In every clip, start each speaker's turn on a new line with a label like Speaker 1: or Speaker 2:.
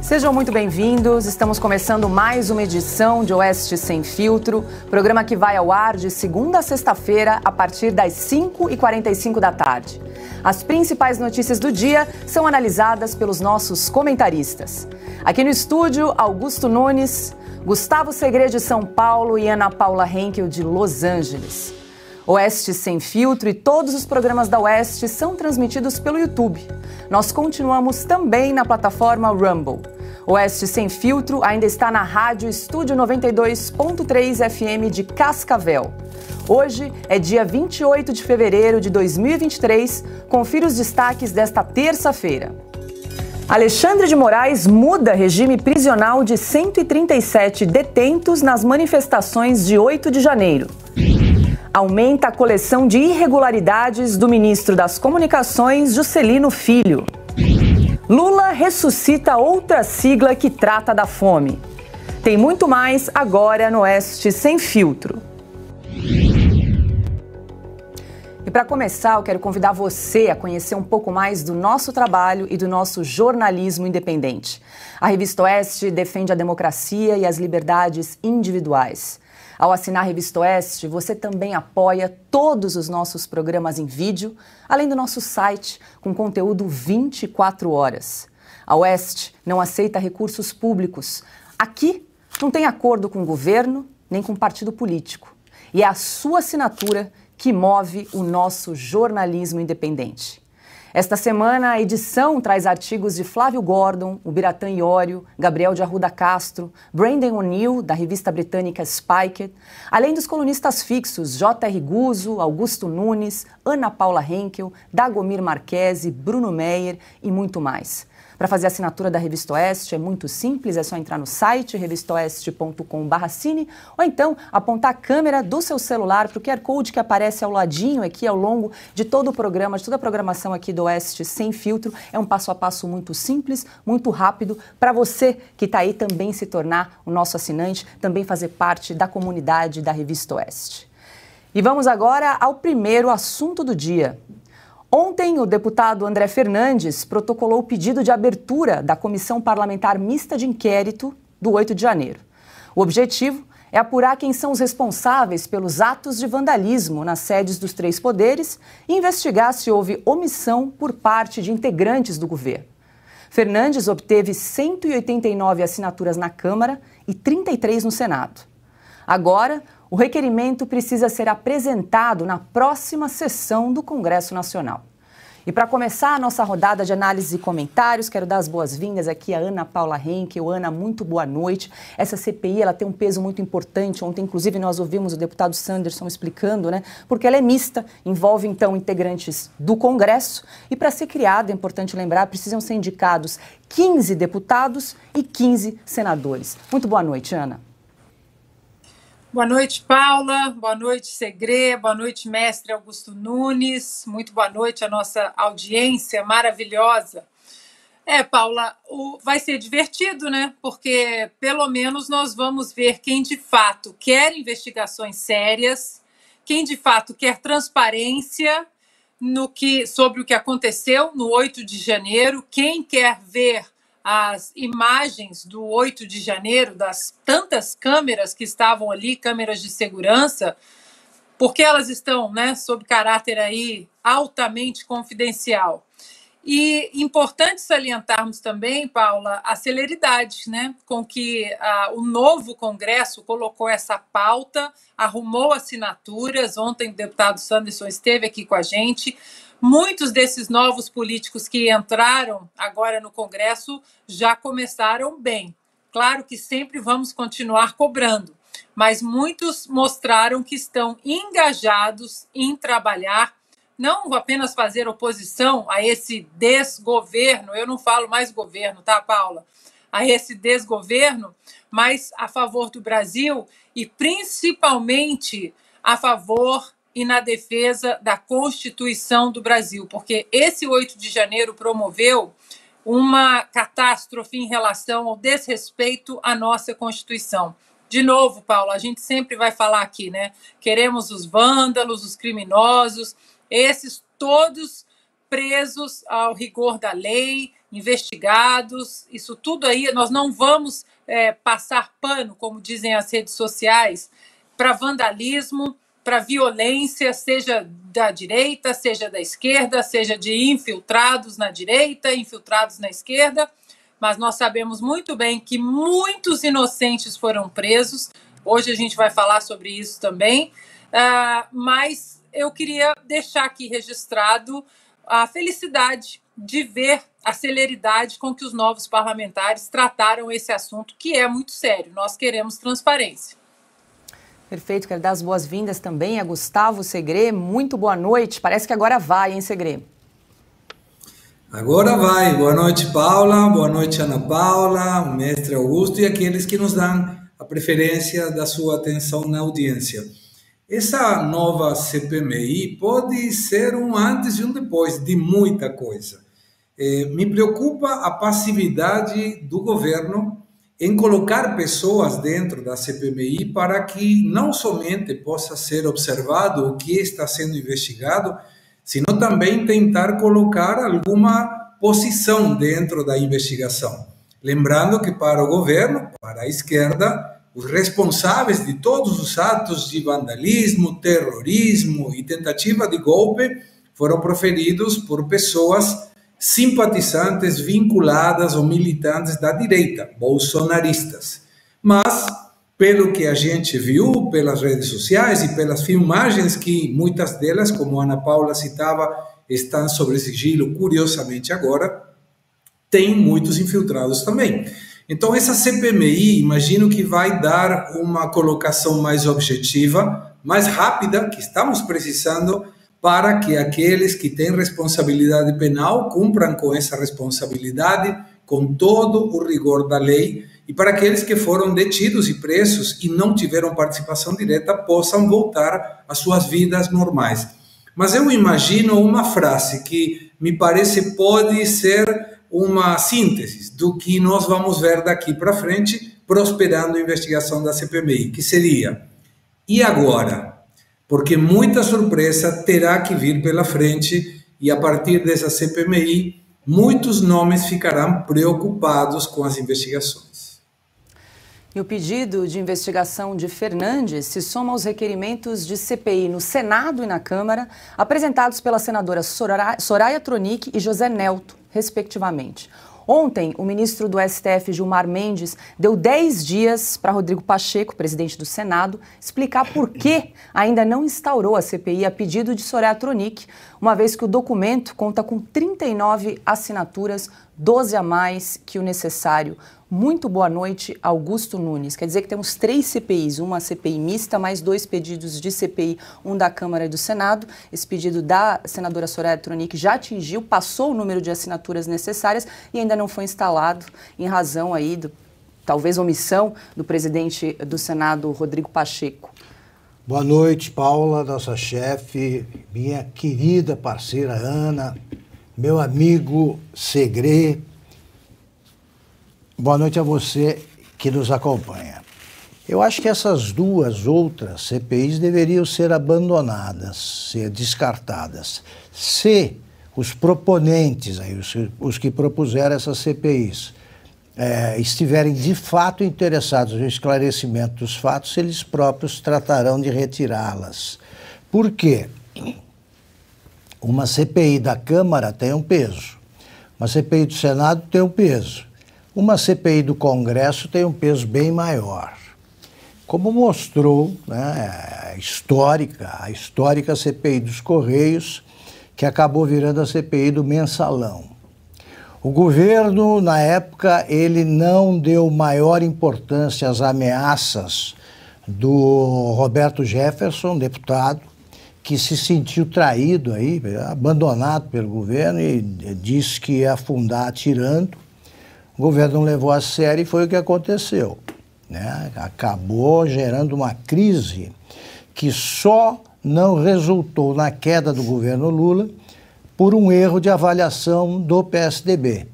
Speaker 1: Sejam muito bem-vindos, estamos começando mais uma edição de Oeste Sem Filtro, programa que vai ao ar de segunda a sexta-feira a partir das 5h45 da tarde. As principais notícias do dia são analisadas pelos nossos comentaristas. Aqui no estúdio, Augusto Nunes, Gustavo Segre de São Paulo e Ana Paula Henkel de Los Angeles. Oeste Sem Filtro e todos os programas da Oeste são transmitidos pelo YouTube. Nós continuamos também na plataforma Rumble. Oeste Sem Filtro ainda está na rádio Estúdio 92.3 FM de Cascavel. Hoje é dia 28 de fevereiro de 2023. Confira os destaques desta terça-feira. Alexandre de Moraes muda regime prisional de 137 detentos nas manifestações de 8 de janeiro. Aumenta a coleção de irregularidades do ministro das Comunicações, Juscelino Filho. Lula ressuscita outra sigla que trata da fome. Tem muito mais agora no Oeste Sem Filtro. E para começar, eu quero convidar você a conhecer um pouco mais do nosso trabalho e do nosso jornalismo independente. A Revista Oeste defende a democracia e as liberdades individuais. Ao assinar a Revista Oeste, você também apoia todos os nossos programas em vídeo, além do nosso site, com conteúdo 24 horas. A Oeste não aceita recursos públicos. Aqui não tem acordo com o governo, nem com partido político. E é a sua assinatura que move o nosso jornalismo independente. Esta semana, a edição traz artigos de Flávio Gordon, Ubiratã Iorio, Gabriel de Arruda Castro, Brandon O'Neill, da revista britânica Spiked, além dos colunistas fixos J.R. Guzzo, Augusto Nunes, Ana Paula Henkel, Dagomir Marquesi, Bruno Meyer e muito mais. Para fazer a assinatura da Revista Oeste é muito simples, é só entrar no site revistaoeste.com/cine ou então apontar a câmera do seu celular para o QR Code que aparece ao ladinho aqui ao longo de todo o programa, de toda a programação aqui do Oeste Sem Filtro. É um passo a passo muito simples, muito rápido, para você que está aí também se tornar o nosso assinante, também fazer parte da comunidade da Revista Oeste. E vamos agora ao primeiro assunto do dia. Ontem, o deputado André Fernandes protocolou o pedido de abertura da Comissão Parlamentar Mista de Inquérito do 8 de janeiro. O objetivo é apurar quem são os responsáveis pelos atos de vandalismo nas sedes dos três poderes e investigar se houve omissão por parte de integrantes do governo. Fernandes obteve 189 assinaturas na Câmara e 33 no Senado. Agora, o requerimento precisa ser apresentado na próxima sessão do Congresso Nacional. E para começar a nossa rodada de análise e comentários, quero dar as boas-vindas aqui a Ana Paula Henkel. Ana, muito boa noite. Essa CPI ela tem um peso muito importante. Ontem, inclusive, nós ouvimos o deputado Sanderson explicando, porque ela é mista, envolve, então, integrantes do Congresso. E para ser criada, é importante lembrar, precisam ser indicados 15 deputados e 15 senadores. Muito boa noite, Ana.
Speaker 2: Boa noite, Paula. Boa noite, Segre. Boa noite, mestre Augusto Nunes. Muito boa noite à nossa audiência maravilhosa. Paula, vai ser divertido, Porque, pelo menos, nós vamos ver quem, de fato, quer investigações sérias, quem, de fato, quer transparência sobre o que aconteceu no 8 de janeiro, quem quer ver as imagens do 8 de janeiro, das tantas câmeras que estavam ali, câmeras de segurança, porque elas estão, sob caráter aí altamente confidencial. E importante salientarmos também, Paula, a celeridade, com que o novo Congresso colocou essa pauta, arrumou assinaturas. Ontem o deputado Sanderson esteve aqui com a gente. Muitos desses novos políticos que entraram agora no Congresso já começaram bem. Claro que sempre vamos continuar cobrando, mas muitos mostraram que estão engajados em trabalhar, não apenas fazer oposição a esse desgoverno, eu não falo mais governo, tá, Paula? A esse desgoverno, mas a favor do Brasil e principalmente a favor e na defesa da Constituição do Brasil, porque esse 8 de janeiro promoveu uma catástrofe em relação ao desrespeito à nossa Constituição. De novo, Paulo, a gente sempre vai falar aqui, Queremos os vândalos, os criminosos, esses todos presos ao rigor da lei, investigados, isso tudo aí, nós não vamos passar pano, como dizem as redes sociais, para vandalismo, para violência, seja da direita, seja da esquerda, seja de infiltrados na direita, infiltrados na esquerda, mas nós sabemos muito bem que muitos inocentes foram presos. Hoje a gente vai falar sobre isso também, mas eu queria deixar aqui registrado a felicidade de ver a celeridade com que os novos parlamentares trataram esse assunto, que é muito sério. Nós queremos transparência.
Speaker 1: Perfeito, quero dar as boas-vindas também a Gustavo Segré. Muito boa noite. Parece que agora vai, hein, Segré?
Speaker 3: Agora vai. Boa noite, Paula. Boa noite, Ana Paula, o mestre Augusto e aqueles que nos dão a preferência da sua atenção na audiência. Essa nova CPMI pode ser um antes e um depois de muita coisa. Me preocupa a passividade do governo em colocar pessoas dentro da CPMI para que não somente possa ser observado o que está sendo investigado, sino também tentar colocar alguma posição dentro da investigação. Lembrando que para o governo, para a esquerda, os responsáveis de todos os atos de vandalismo, terrorismo e tentativa de golpe foram proferidos por pessoas simpatizantes, vinculadas ou militantes da direita, bolsonaristas. Mas, pelo que a gente viu pelas redes sociais e pelas filmagens, que muitas delas, como a Ana Paula citava, estão sob sigilo, curiosamente agora, tem muitos infiltrados também. Então, essa CPMI, imagino que vai dar uma colocação mais objetiva, mais rápida, que estamos precisando, para que aqueles que têm responsabilidade penal cumpram com essa responsabilidade, com todo o rigor da lei, e para aqueles que foram detidos e presos e não tiveram participação direta, possam voltar às suas vidas normais. Mas eu imagino uma frase que me parece pode ser uma síntese do que nós vamos ver daqui para frente, prosperando a investigação da CPMI, que seria: e agora? Porque muita surpresa terá que vir pela frente e, a partir dessa CPMI, muitos nomes ficarão preocupados com as investigações.
Speaker 1: E o pedido de investigação de Fernandes se soma aos requerimentos de CPI no Senado e na Câmara, apresentados pela senadora Soraya Tronic e José Nelto, respectivamente. Ontem, o ministro do STF, Gilmar Mendes, deu 10 dias para Rodrigo Pacheco, presidente do Senado, explicar por que ainda não instaurou a CPI a pedido de Soraya Tronic, uma vez que o documento conta com 39 assinaturas, 12 a mais que o necessário. Muito boa noite, Augusto Nunes. Quer dizer que temos 3 CPIs, uma CPI mista, mais 2 pedidos de CPI, um da Câmara e do Senado. Esse pedido da senadora Soraya Tronic já atingiu, passou o número de assinaturas necessárias e ainda não foi instalado, em razão aí, talvez omissão, do presidente do Senado, Rodrigo Pacheco.
Speaker 4: Boa noite, Paula, nossa chefe, minha querida parceira Ana, meu amigo Segré. Boa noite a você que nos acompanha. Eu acho que essas duas outras CPIs deveriam ser abandonadas, ser descartadas. Se os proponentes, aí, os que propuseram essas CPIs, estiverem de fato interessados no esclarecimento dos fatos, eles próprios tratarão de retirá-las. Por quê? Uma CPI da Câmara tem um peso, uma CPI do Senado tem um peso. Uma CPI do Congresso tem um peso bem maior. Como mostrou, né, a histórica CPI dos Correios, que acabou virando a CPI do Mensalão. O governo, na época, ele não deu maior importância às ameaças do Roberto Jefferson, deputado, que se sentiu traído aí, abandonado pelo governo e disse que ia afundar atirando. O governo não levou a sério e foi o que aconteceu, né? Acabou gerando uma crise que só não resultou na queda do governo Lula por um erro de avaliação do PSDB.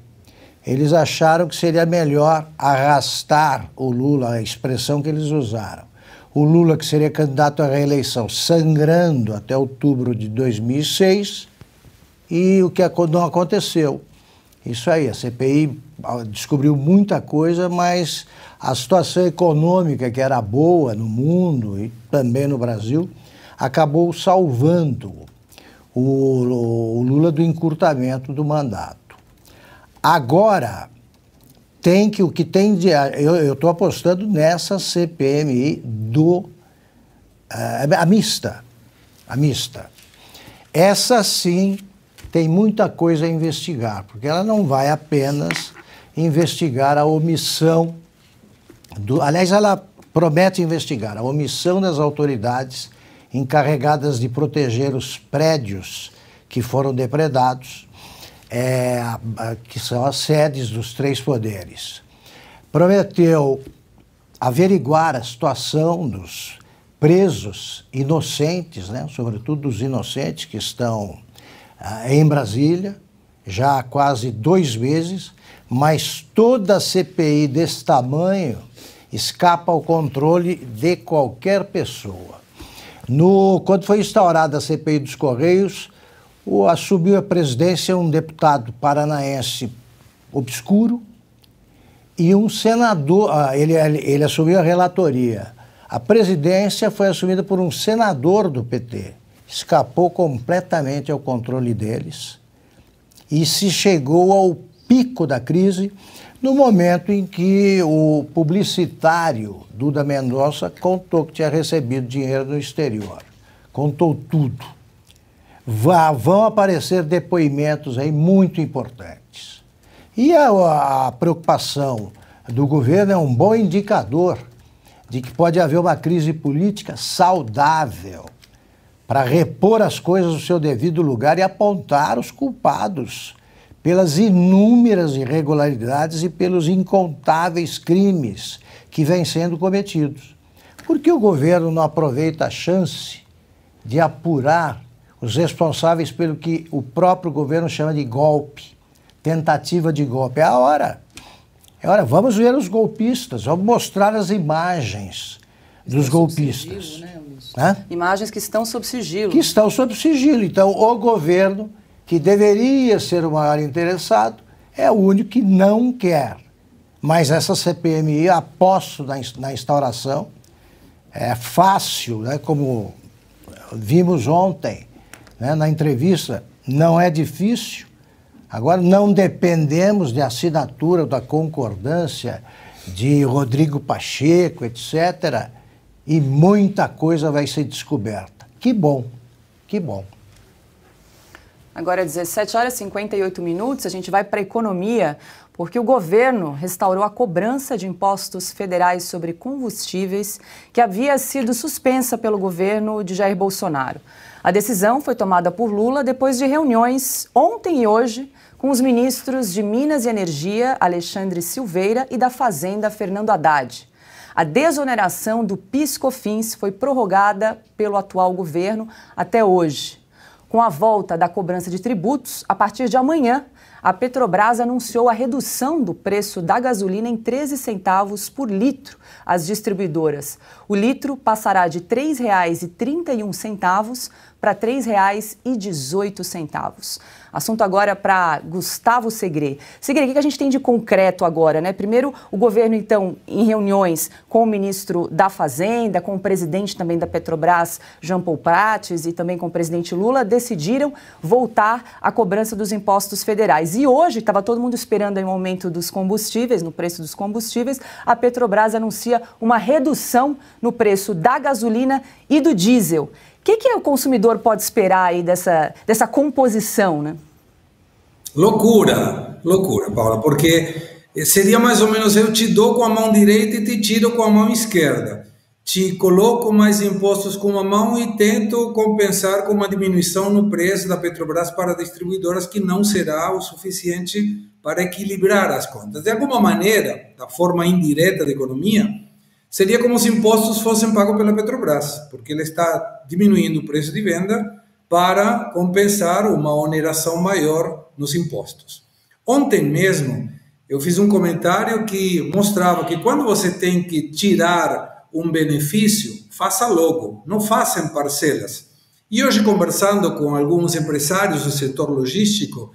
Speaker 4: Eles acharam que seria melhor arrastar o Lula, a expressão que eles usaram. O Lula, que seria candidato à reeleição, sangrando até outubro de 2006, e o que não aconteceu. Isso aí, a CPI descobriu muita coisa, mas a situação econômica, que era boa no mundo e também no Brasil, acabou salvando o Lula do encurtamento do mandato. Agora, eu estou apostando nessa CPMI a mista. Essa sim tem muita coisa a investigar, porque ela não vai apenas investigar a omissão aliás, ela promete investigar a omissão das autoridades encarregadas de proteger os prédios que foram depredados, que são as sedes dos 3 poderes. Prometeu averiguar a situação dos presos inocentes, né, sobretudo dos inocentes que estão em Brasília, já há quase 2 meses, mas toda a CPI desse tamanho escapa ao controle de qualquer pessoa. Quando foi instaurada a CPI dos Correios, assumiu a presidência um deputado paranaense obscuro e um senador, ele assumiu a relatoria. A presidência foi assumida por um senador do PT. Escapou completamente ao controle deles e se chegou ao pico da crise no momento em que o publicitário Duda Mendonça contou que tinha recebido dinheiro no exterior. Contou tudo. Vão aparecer depoimentos aí muito importantes. E a preocupação do governo é um bom indicador de que pode haver uma crise política saudável para repor as coisas no seu devido lugar e apontar os culpados pelas inúmeras irregularidades e pelos incontáveis crimes que vêm sendo cometidos. Por que o governo não aproveita a chance de apurar os responsáveis pelo que o próprio governo chama de golpe, tentativa de golpe? É a hora. Vamos ver os golpistas, vamos mostrar as imagens dos golpistas.
Speaker 1: Sigilo, né? Imagens que estão sob sigilo.
Speaker 4: Que estão sob sigilo. Então, o governo, que deveria ser o maior interessado, é o único que não quer. Mas essa CPMI, aposto na instauração, é fácil, né? Como vimos ontem, né, na entrevista, não é difícil. Agora, não dependemos de assinatura da concordância de Rodrigo Pacheco, etc., e muita coisa vai ser descoberta. Que bom, que bom.
Speaker 1: Agora, 17h58, a gente vai para a economia, porque o governo restaurou a cobrança de impostos federais sobre combustíveis que havia sido suspensa pelo governo de Jair Bolsonaro. A decisão foi tomada por Lula depois de reuniões ontem e hoje com os ministros de Minas e Energia, Alexandre Silveira, e da Fazenda, Fernando Haddad. A desoneração do PIS/COFINS foi prorrogada pelo atual governo até hoje. Com a volta da cobrança de tributos, a partir de amanhã, a Petrobras anunciou a redução do preço da gasolina em 13 centavos por litro às distribuidoras. O litro passará de R$ 3,31 para R$ 3,18. Assunto agora para Gustavo Segre. Segre, o que a gente tem de concreto agora, né? Primeiro, o governo, então, em reuniões com o ministro da Fazenda, com o presidente também da Petrobras, Jean Paul Prates, e também com o presidente Lula, decidiram voltar à cobrança dos impostos federais. E hoje, estava todo mundo esperando aí um aumento dos combustíveis, no preço dos combustíveis, a Petrobras anuncia uma redução no preço da gasolina e do diesel. O que o consumidor pode esperar aí dessa composição, né?
Speaker 3: Loucura, Paula, porque seria mais ou menos: eu te dou com a mão direita e te tiro com a mão esquerda. Te coloco mais impostos com uma mão e tento compensar com uma diminuição no preço da Petrobras para distribuidoras, que não será o suficiente para equilibrar as contas. De alguma maneira, da forma indireta da economia, seria como se impostos fossem pagos pela Petrobras, porque ela está diminuindo o preço de venda para compensar uma oneração maior nos impostos. Ontem mesmo, eu fiz um comentário que mostrava que quando você tem que tirar um benefício, faça logo, não faça em parcelas. E hoje, conversando com alguns empresários do setor logístico,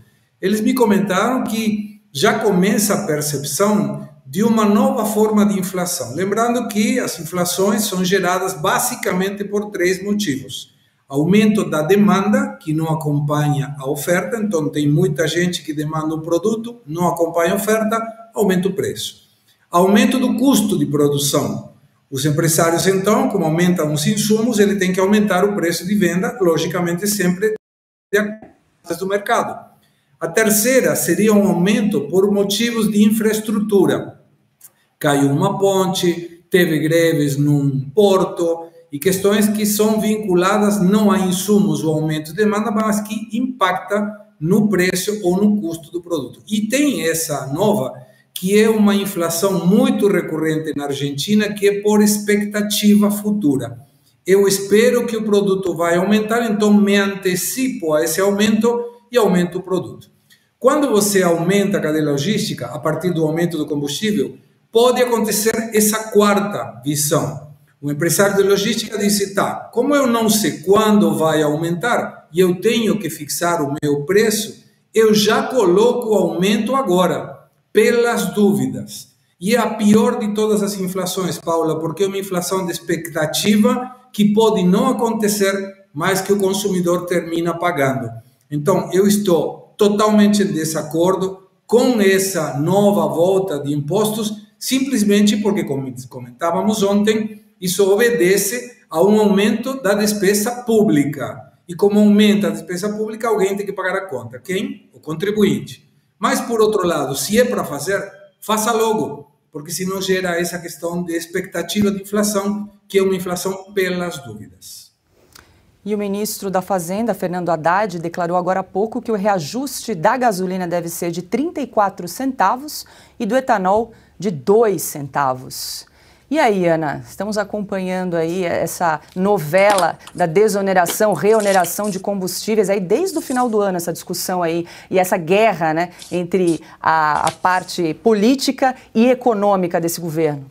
Speaker 3: eles me comentaram que já começa a percepção de uma nova forma de inflação. Lembrando que as inflações são geradas basicamente por 3 motivos. Aumento da demanda, que não acompanha a oferta, então tem muita gente que demanda um produto, não acompanha a oferta, aumenta o preço. Aumento do custo de produção. Os empresários, então, como aumentam os insumos, ele tem que aumentar o preço de venda, logicamente sempre de acordo do mercado. A terceira seria um aumento por motivos de infraestrutura. Caiu uma ponte, teve greves num porto, e questões que são vinculadas não a insumos ou aumento de demanda, mas que impacta no preço ou no custo do produto. E tem essa nova, que é uma inflação muito recorrente na Argentina, que é por expectativa futura. Eu espero que o produto vai aumentar, então me antecipo a esse aumento e aumento o produto. Quando você aumenta a cadeia logística, a partir do aumento do combustível, pode acontecer essa quarta visão. O empresário de logística disse, tá, como eu não sei quando vai aumentar e eu tenho que fixar o meu preço, eu já coloco o aumento agora, pelas dúvidas. E é a pior de todas as inflações, Paula, porque é uma inflação de expectativa que pode não acontecer, mas que o consumidor termina pagando. Então, eu estou totalmente em desacordo com essa nova volta de impostos, simplesmente porque, como comentávamos ontem, isso obedece a um aumento da despesa pública. E como aumenta a despesa pública, alguém tem que pagar a conta. Quem? O contribuinte. Mas, por outro lado, se é para fazer, faça logo, porque senão gera essa questão de expectativa de inflação, que é uma inflação pelas dúvidas.
Speaker 1: E o ministro da Fazenda, Fernando Haddad, declarou agora há pouco que o reajuste da gasolina deve ser de 34 centavos e do etanol de 2 centavos. E aí, Ana, estamos acompanhando aí essa novela da desoneração, reoneração de combustíveis aí desde o final do ano, essa discussão aí e essa guerra, né, entre a parte política e econômica desse governo.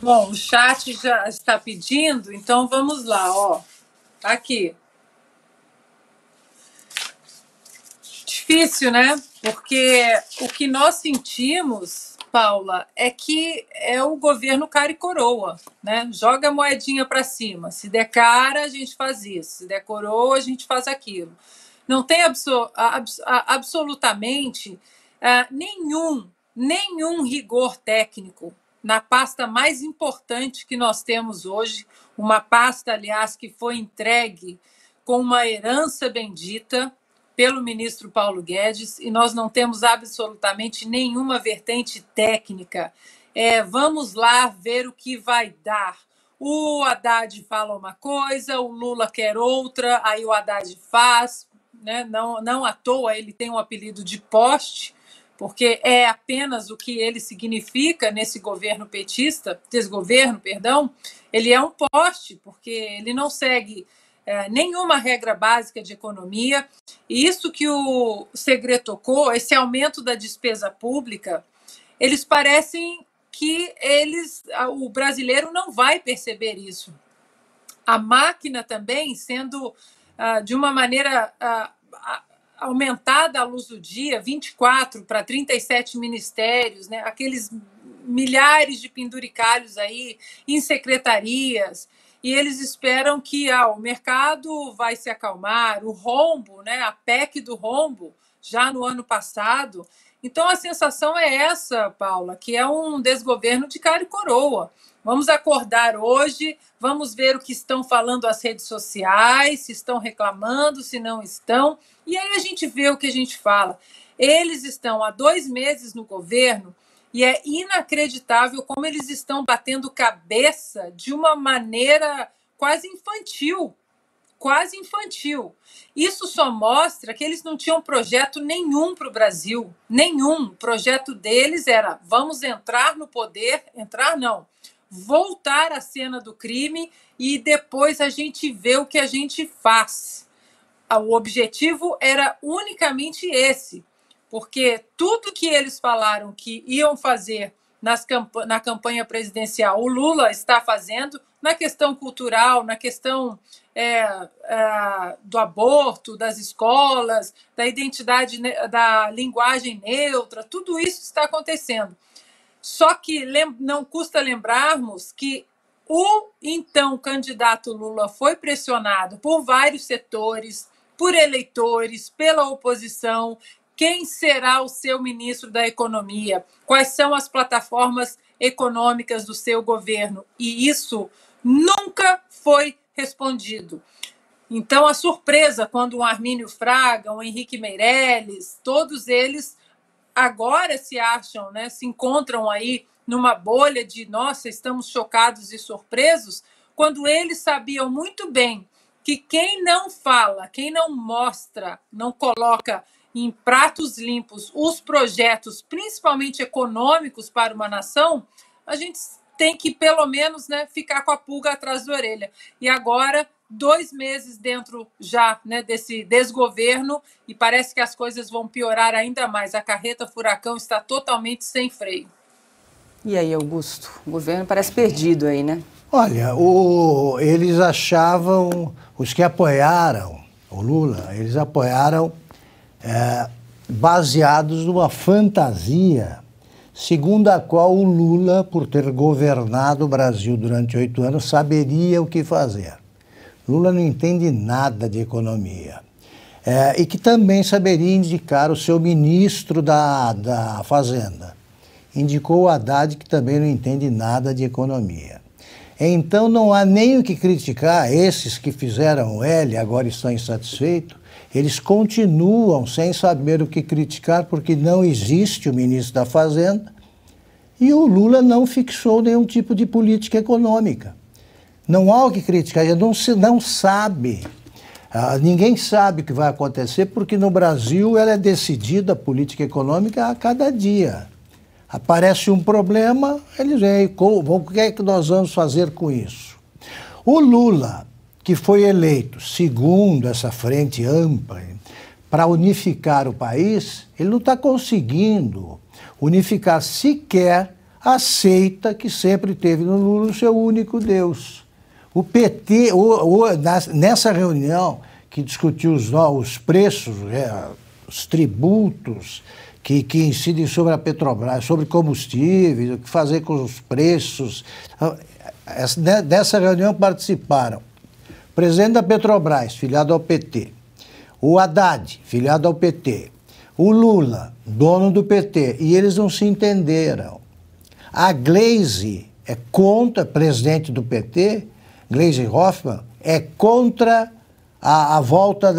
Speaker 2: Bom, o chat já está pedindo, então vamos lá, ó. Aqui. Difícil, né? Porque o que nós sentimos, Paula, é que é o governo cara e coroa, né? Joga a moedinha para cima. Se der cara, a gente faz isso. Se der coroa, a gente faz aquilo. Não tem absolutamente nenhum rigor técnico na pasta mais importante que nós temos hoje, uma pasta, aliás, que foi entregue com uma herança bendita pelo ministro Paulo Guedes, e nós não temos absolutamente nenhuma vertente técnica. Vamos lá ver o que vai dar. O Haddad fala uma coisa, o Lula quer outra, aí o Haddad faz, né? Não à toa ele tem um apelido de poste, porque é apenas o que ele significa nesse governo petista, desgoverno, perdão, ele é um poste, porque ele não segue nenhuma regra básica de economia. E isso que o Segre tocou, esse aumento da despesa pública, eles parecem que o brasileiro não vai perceber isso. A máquina também sendo, de uma maneira aumentada à luz do dia, 24 para 37 ministérios, né? Aqueles milhares de penduricalhos aí em secretarias, e eles esperam que o mercado vai se acalmar, o rombo, né? A PEC do rombo, já no ano passado. Então, a sensação é essa, Paula, que é um desgoverno de cara e coroa. Vamos acordar hoje, vamos ver o que estão falando as redes sociais, se estão reclamando, se não estão, e aí a gente vê o que a gente fala. Eles estão há 2 meses no governo e é inacreditável como eles estão batendo cabeça de uma maneira quase infantil. Quase infantil. Isso só mostra que eles não tinham projeto nenhum para o Brasil. Nenhum. O projeto deles era: vamos entrar no poder, voltar à cena do crime e depois a gente vê o que a gente faz. O objetivo era unicamente esse, porque tudo que eles falaram que iam fazer na campanha presidencial, o Lula está fazendo, na questão cultural, na questão do aborto, das escolas, da identidade, da linguagem neutra, tudo isso está acontecendo. Só que não custa lembrarmos que o então candidato Lula foi pressionado por vários setores, por eleitores, pela oposição. Quem será o seu ministro da Economia? Quais são as plataformas econômicas do seu governo? E isso nunca foi respondido. Então, a surpresa quando um Armínio Fraga, um Henrique Meirelles, todos eles agora se acham, né, se encontram aí numa bolha de, nossa, estamos chocados e surpresos, quando eles sabiam muito bem que quem não fala, quem não mostra, não coloca em pratos limpos os projetos, principalmente econômicos para uma nação, a gente tem que, pelo menos, né, ficar com a pulga atrás da orelha. E agora, 2 meses dentro já, né, desse desgoverno, e parece que as coisas vão piorar ainda mais. A carreta furacão está totalmente sem freio.
Speaker 1: E aí, Augusto? O governo parece perdido aí, né?
Speaker 4: Olha, eles achavam, os que apoiaram o Lula, eles apoiaram baseados numa fantasia segundo a qual o Lula, por ter governado o Brasil durante 8 anos, saberia o que fazer. Lula não entende nada de economia. E que também saberia indicar o seu ministro da Fazenda. Indicou o Haddad, que também não entende nada de economia. Então não há nem o que criticar. Esses que fizeram o L e agora estão insatisfeitos, eles continuam sem saber o que criticar, porque não existe o ministro da Fazenda e o Lula não fixou nenhum tipo de política econômica. Não há o que criticar, não sabe. Ninguém sabe o que vai acontecer, porque no Brasil ela é decidida, a política econômica, a cada dia. Aparece um problema, eles veem, o que é que nós vamos fazer com isso? O Lula, que foi eleito segundo essa frente ampla para unificar o país, ele não está conseguindo unificar sequer a seita que sempre teve no Lula o seu único Deus. O PT, nessa reunião que discutiu os preços, os tributos que incidem sobre a Petrobras, sobre combustíveis, o que fazer com os preços, dessa reunião participaram o presidente da Petrobras, filiado ao PT, o Haddad, filiado ao PT, o Lula, dono do PT, e eles não se entenderam. A Gleisi é contra, presidente do PT, Gleisi Hoffmann, é contra a volta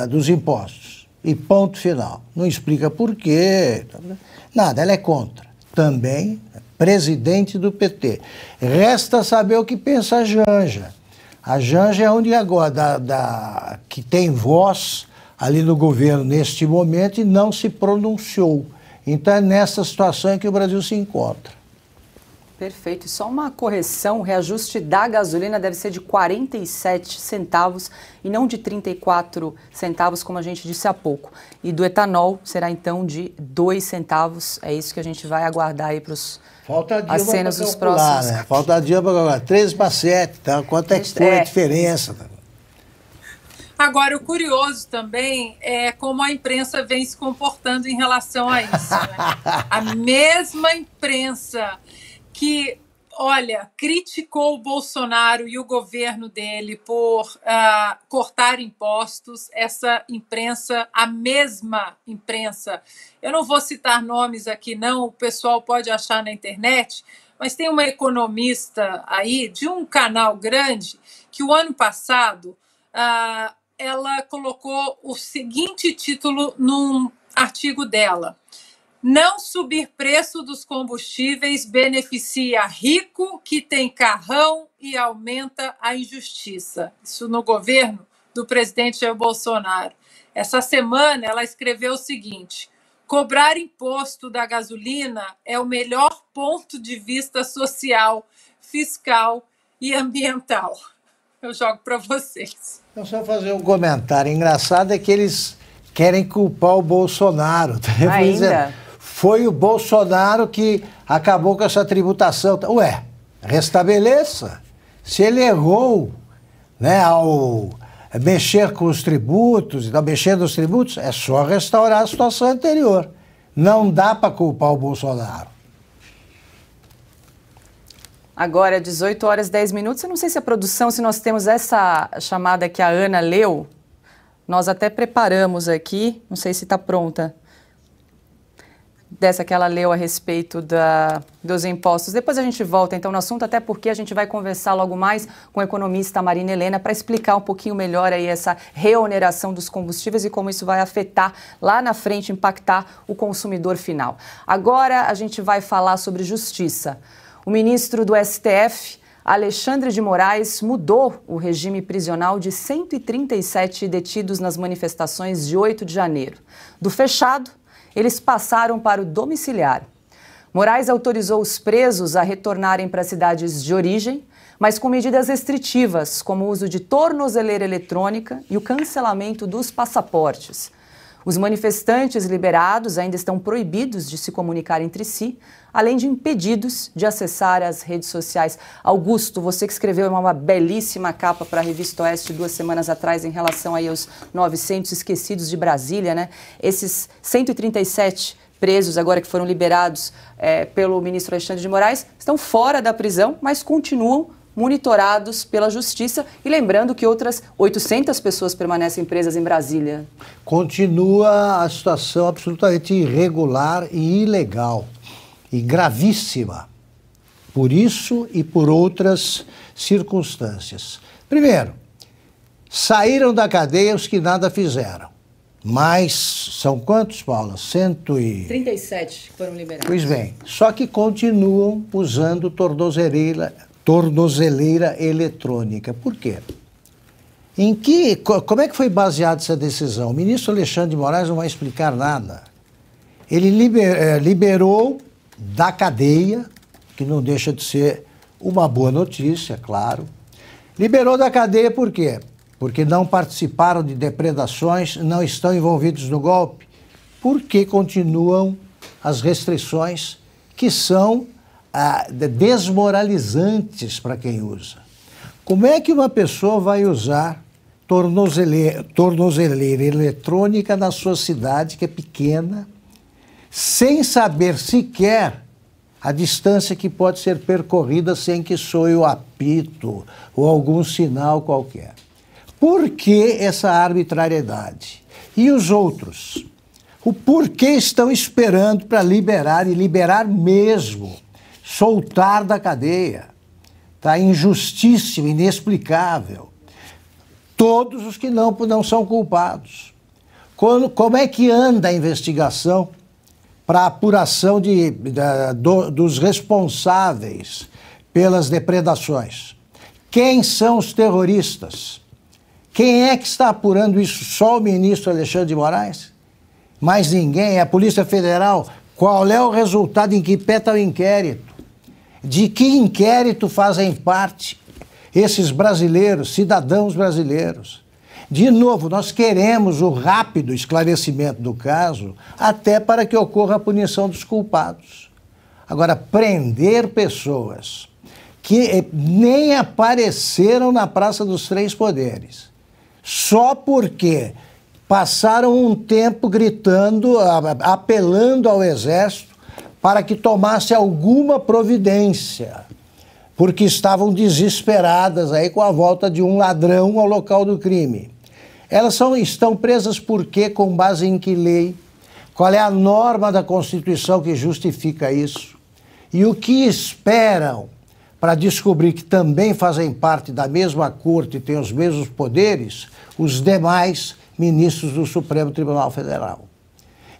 Speaker 4: dos impostos. E ponto final. Não explica por quê, nada, ela é contra. Também presidente do PT. Resta saber o que pensa a Janja. A Janja é a única agora que tem voz ali no governo neste momento e não se pronunciou. Então é nessa situação em que o Brasil se encontra.
Speaker 1: Perfeito. E só uma correção, o reajuste da gasolina deve ser de 47 centavos e não de 34 centavos, como a gente disse há pouco. E do etanol será então de 2 centavos. É isso que a gente vai aguardar aí para as cenas dos próximos.
Speaker 4: Né? Falta dia para calcular. 13 para 7, tá? Quanto é que foi a diferença?
Speaker 2: Agora, o curioso também é como a imprensa vem se comportando em relação a isso. Né? A mesma imprensa que, olha, criticou o Bolsonaro e o governo dele por cortar impostos, essa imprensa, a mesma imprensa, eu não vou citar nomes aqui não, o pessoal pode achar na internet, mas tem uma economista aí de um canal grande que o ano passado ela colocou o seguinte título num artigo dela: não subir preço dos combustíveis beneficia rico que tem carrão e aumenta a injustiça. Isso no governo do presidente Jair Bolsonaro. Essa semana ela escreveu o seguinte: cobrar imposto da gasolina é o melhor ponto de vista social, fiscal e ambiental. Eu jogo para vocês.
Speaker 4: Eu só fazer um comentário engraçado, é que eles querem culpar o Bolsonaro.
Speaker 1: Ainda?
Speaker 4: Foi o Bolsonaro que acabou com essa tributação. Ué, restabeleça. Se ele errou né, ao mexer com os tributos, então mexer nos tributos, é só restaurar a situação anterior. Não dá para culpar o Bolsonaro.
Speaker 1: Agora, 18 horas e 10 minutos. Eu não sei se a produção, se nós temos essa chamada que a Ana leu, nós até preparamos aqui, não sei se está pronta, dessa que ela leu a respeito dos impostos. Depois a gente volta, então, no assunto, até porque a gente vai conversar logo mais com a economista Marina Helena para explicar um pouquinho melhor aí essa reoneração dos combustíveis e como isso vai afetar lá na frente, impactar o consumidor final. Agora a gente vai falar sobre justiça. O ministro do STF, Alexandre de Moraes, mudou o regime prisional de 137 detidos nas manifestações de 8 de janeiro. Do fechado, eles passaram para o domiciliar. Moraes autorizou os presos a retornarem para as cidades de origem, mas com medidas restritivas, como o uso de tornozeleira eletrônica e o cancelamento dos passaportes. Os manifestantes liberados ainda estão proibidos de se comunicar entre si, além de impedidos de acessar as redes sociais. Augusto, você que escreveu uma belíssima capa para a Revista Oeste 2 semanas atrás em relação aí aos 900 esquecidos de Brasília, né? Esses 137 presos agora que foram liberados pelo ministro Alexandre de Moraes estão fora da prisão, mas continuam monitorados pela Justiça. E lembrando que outras 800 pessoas permanecem presas em Brasília.
Speaker 4: Continua a situação absolutamente irregular e ilegal. E gravíssima, por isso e por outras circunstâncias. Primeiro, saíram da cadeia os que nada fizeram. Mas são quantos, Paula?
Speaker 1: 37 foram liberados.
Speaker 4: Pois bem, só que continuam usando tornozeleira eletrônica. Por quê? Como é que foi baseada essa decisão? O ministro Alexandre de Moraes não vai explicar nada. Ele liberou da cadeia, que não deixa de ser uma boa notícia, claro. Liberou da cadeia por quê? Porque não participaram de depredações, não estão envolvidos no golpe. Porque continuam as restrições que são desmoralizantes para quem usa. Como é que uma pessoa vai usar tornozeleira eletrônica na sua cidade, que é pequena, sem saber sequer a distância que pode ser percorrida sem que soe o apito ou algum sinal qualquer? Por que essa arbitrariedade? E os outros? O porquê estão esperando para liberar, e liberar mesmo, soltar da cadeia? Está injustíssimo, inexplicável. Todos os que não são culpados. Como é que anda a investigação para a apuração dos responsáveis pelas depredações? Quem são os terroristas? Quem é que está apurando isso? Só o ministro Alexandre de Moraes? Mais ninguém? É a Polícia Federal? Qual é o resultado? Em que pé está o inquérito? De que inquérito fazem parte esses brasileiros, cidadãos brasileiros? De novo, nós queremos o rápido esclarecimento do caso, até para que ocorra a punição dos culpados. Agora, prender pessoas que nem apareceram na Praça dos Três Poderes, só porque passaram um tempo gritando, apelando ao Exército para que tomasse alguma providência, porque estavam desesperadas aí com a volta de um ladrão ao local do crime. Elas estão presas por quê? Com base em que lei? Qual é a norma da Constituição que justifica isso? E o que esperam para descobrir que também fazem parte da mesma corte e têm os mesmos poderes os demais ministros do Supremo Tribunal Federal?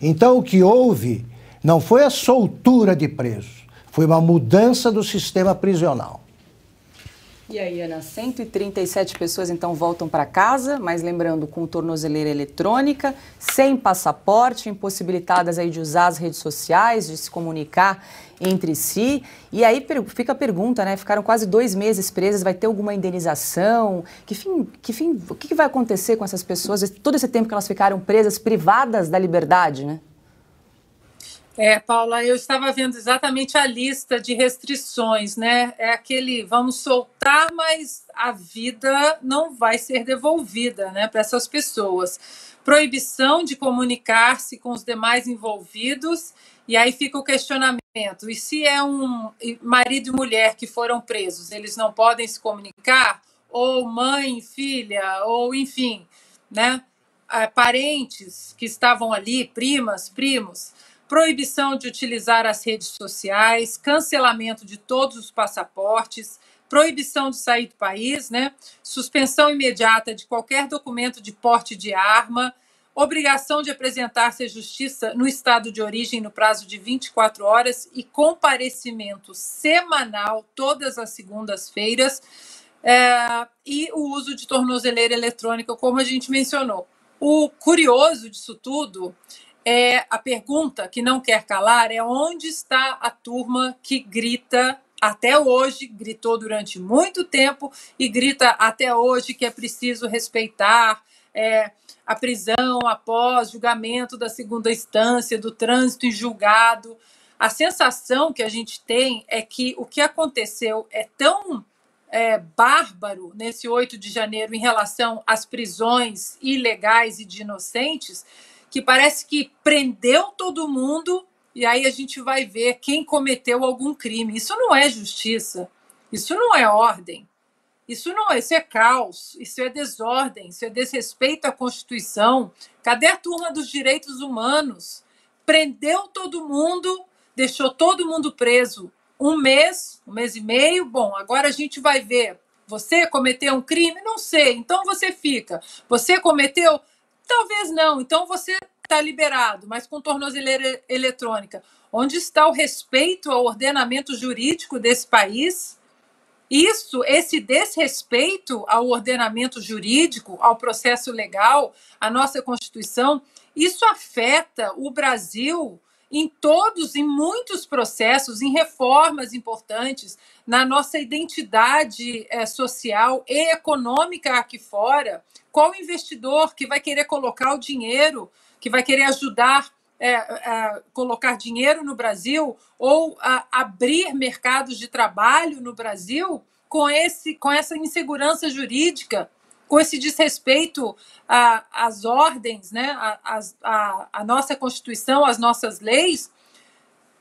Speaker 4: Então, o que houve não foi a soltura de presos, foi uma mudança do sistema prisional.
Speaker 1: E aí, Ana, 137 pessoas então voltam para casa, mas lembrando, com tornozeleira eletrônica, sem passaporte, impossibilitadas aí de usar as redes sociais, de se comunicar entre si. E aí fica a pergunta, né? Ficaram quase 2 meses presas, vai ter alguma indenização? O que vai acontecer com essas pessoas todo esse tempo que elas ficaram presas, privadas da liberdade, né?
Speaker 2: Paula, eu estava vendo exatamente a lista de restrições, né? É aquele, vamos soltar, mas a vida não vai ser devolvida, né, para essas pessoas. Proibição de comunicar-se com os demais envolvidos, e aí fica o questionamento: e se é um marido e mulher que foram presos, eles não podem se comunicar? Ou mãe, filha, ou enfim, né? Parentes que estavam ali, primas, primos. Proibição de utilizar as redes sociais, cancelamento de todos os passaportes, proibição de sair do país, né? Suspensão imediata de qualquer documento de porte de arma, obrigação de apresentar-se à justiça no estado de origem no prazo de 24 horas e comparecimento semanal, todas as segundas-feiras, e o uso de tornozeleira eletrônica, como a gente mencionou. O curioso disso tudo a pergunta que não quer calar é: onde está a turma que grita até hoje, gritou durante muito tempo e grita até hoje que é preciso respeitar a prisão após julgamento da segunda instância, do trânsito em julgado? A sensação que a gente tem é que o que aconteceu é tão bárbaro nesse 8 de janeiro em relação às prisões ilegais e de inocentes, que parece que prendeu todo mundo e aí a gente vai ver quem cometeu algum crime. Isso não é justiça, isso não é ordem, isso é caos, isso é desordem, isso é desrespeito à Constituição. Cadê a turma dos direitos humanos? Prendeu todo mundo, deixou todo mundo preso um mês e meio. Bom, agora a gente vai ver. Você cometeu um crime? Não sei, então você fica. Você cometeu? Talvez não, então você está liberado, mas com tornozeleira eletrônica. Onde está o respeito ao ordenamento jurídico desse país? Esse desrespeito ao ordenamento jurídico, ao processo legal, à nossa Constituição, isso afeta o Brasil em muitos processos, em reformas importantes, na nossa identidade social e econômica aqui fora. Qual investidor que vai querer colocar o dinheiro, que vai querer ajudar a colocar dinheiro no Brasil ou abrir mercados de trabalho no Brasil com essa insegurança jurídica, com esse desrespeito às ordens, né, à nossa Constituição, às nossas leis?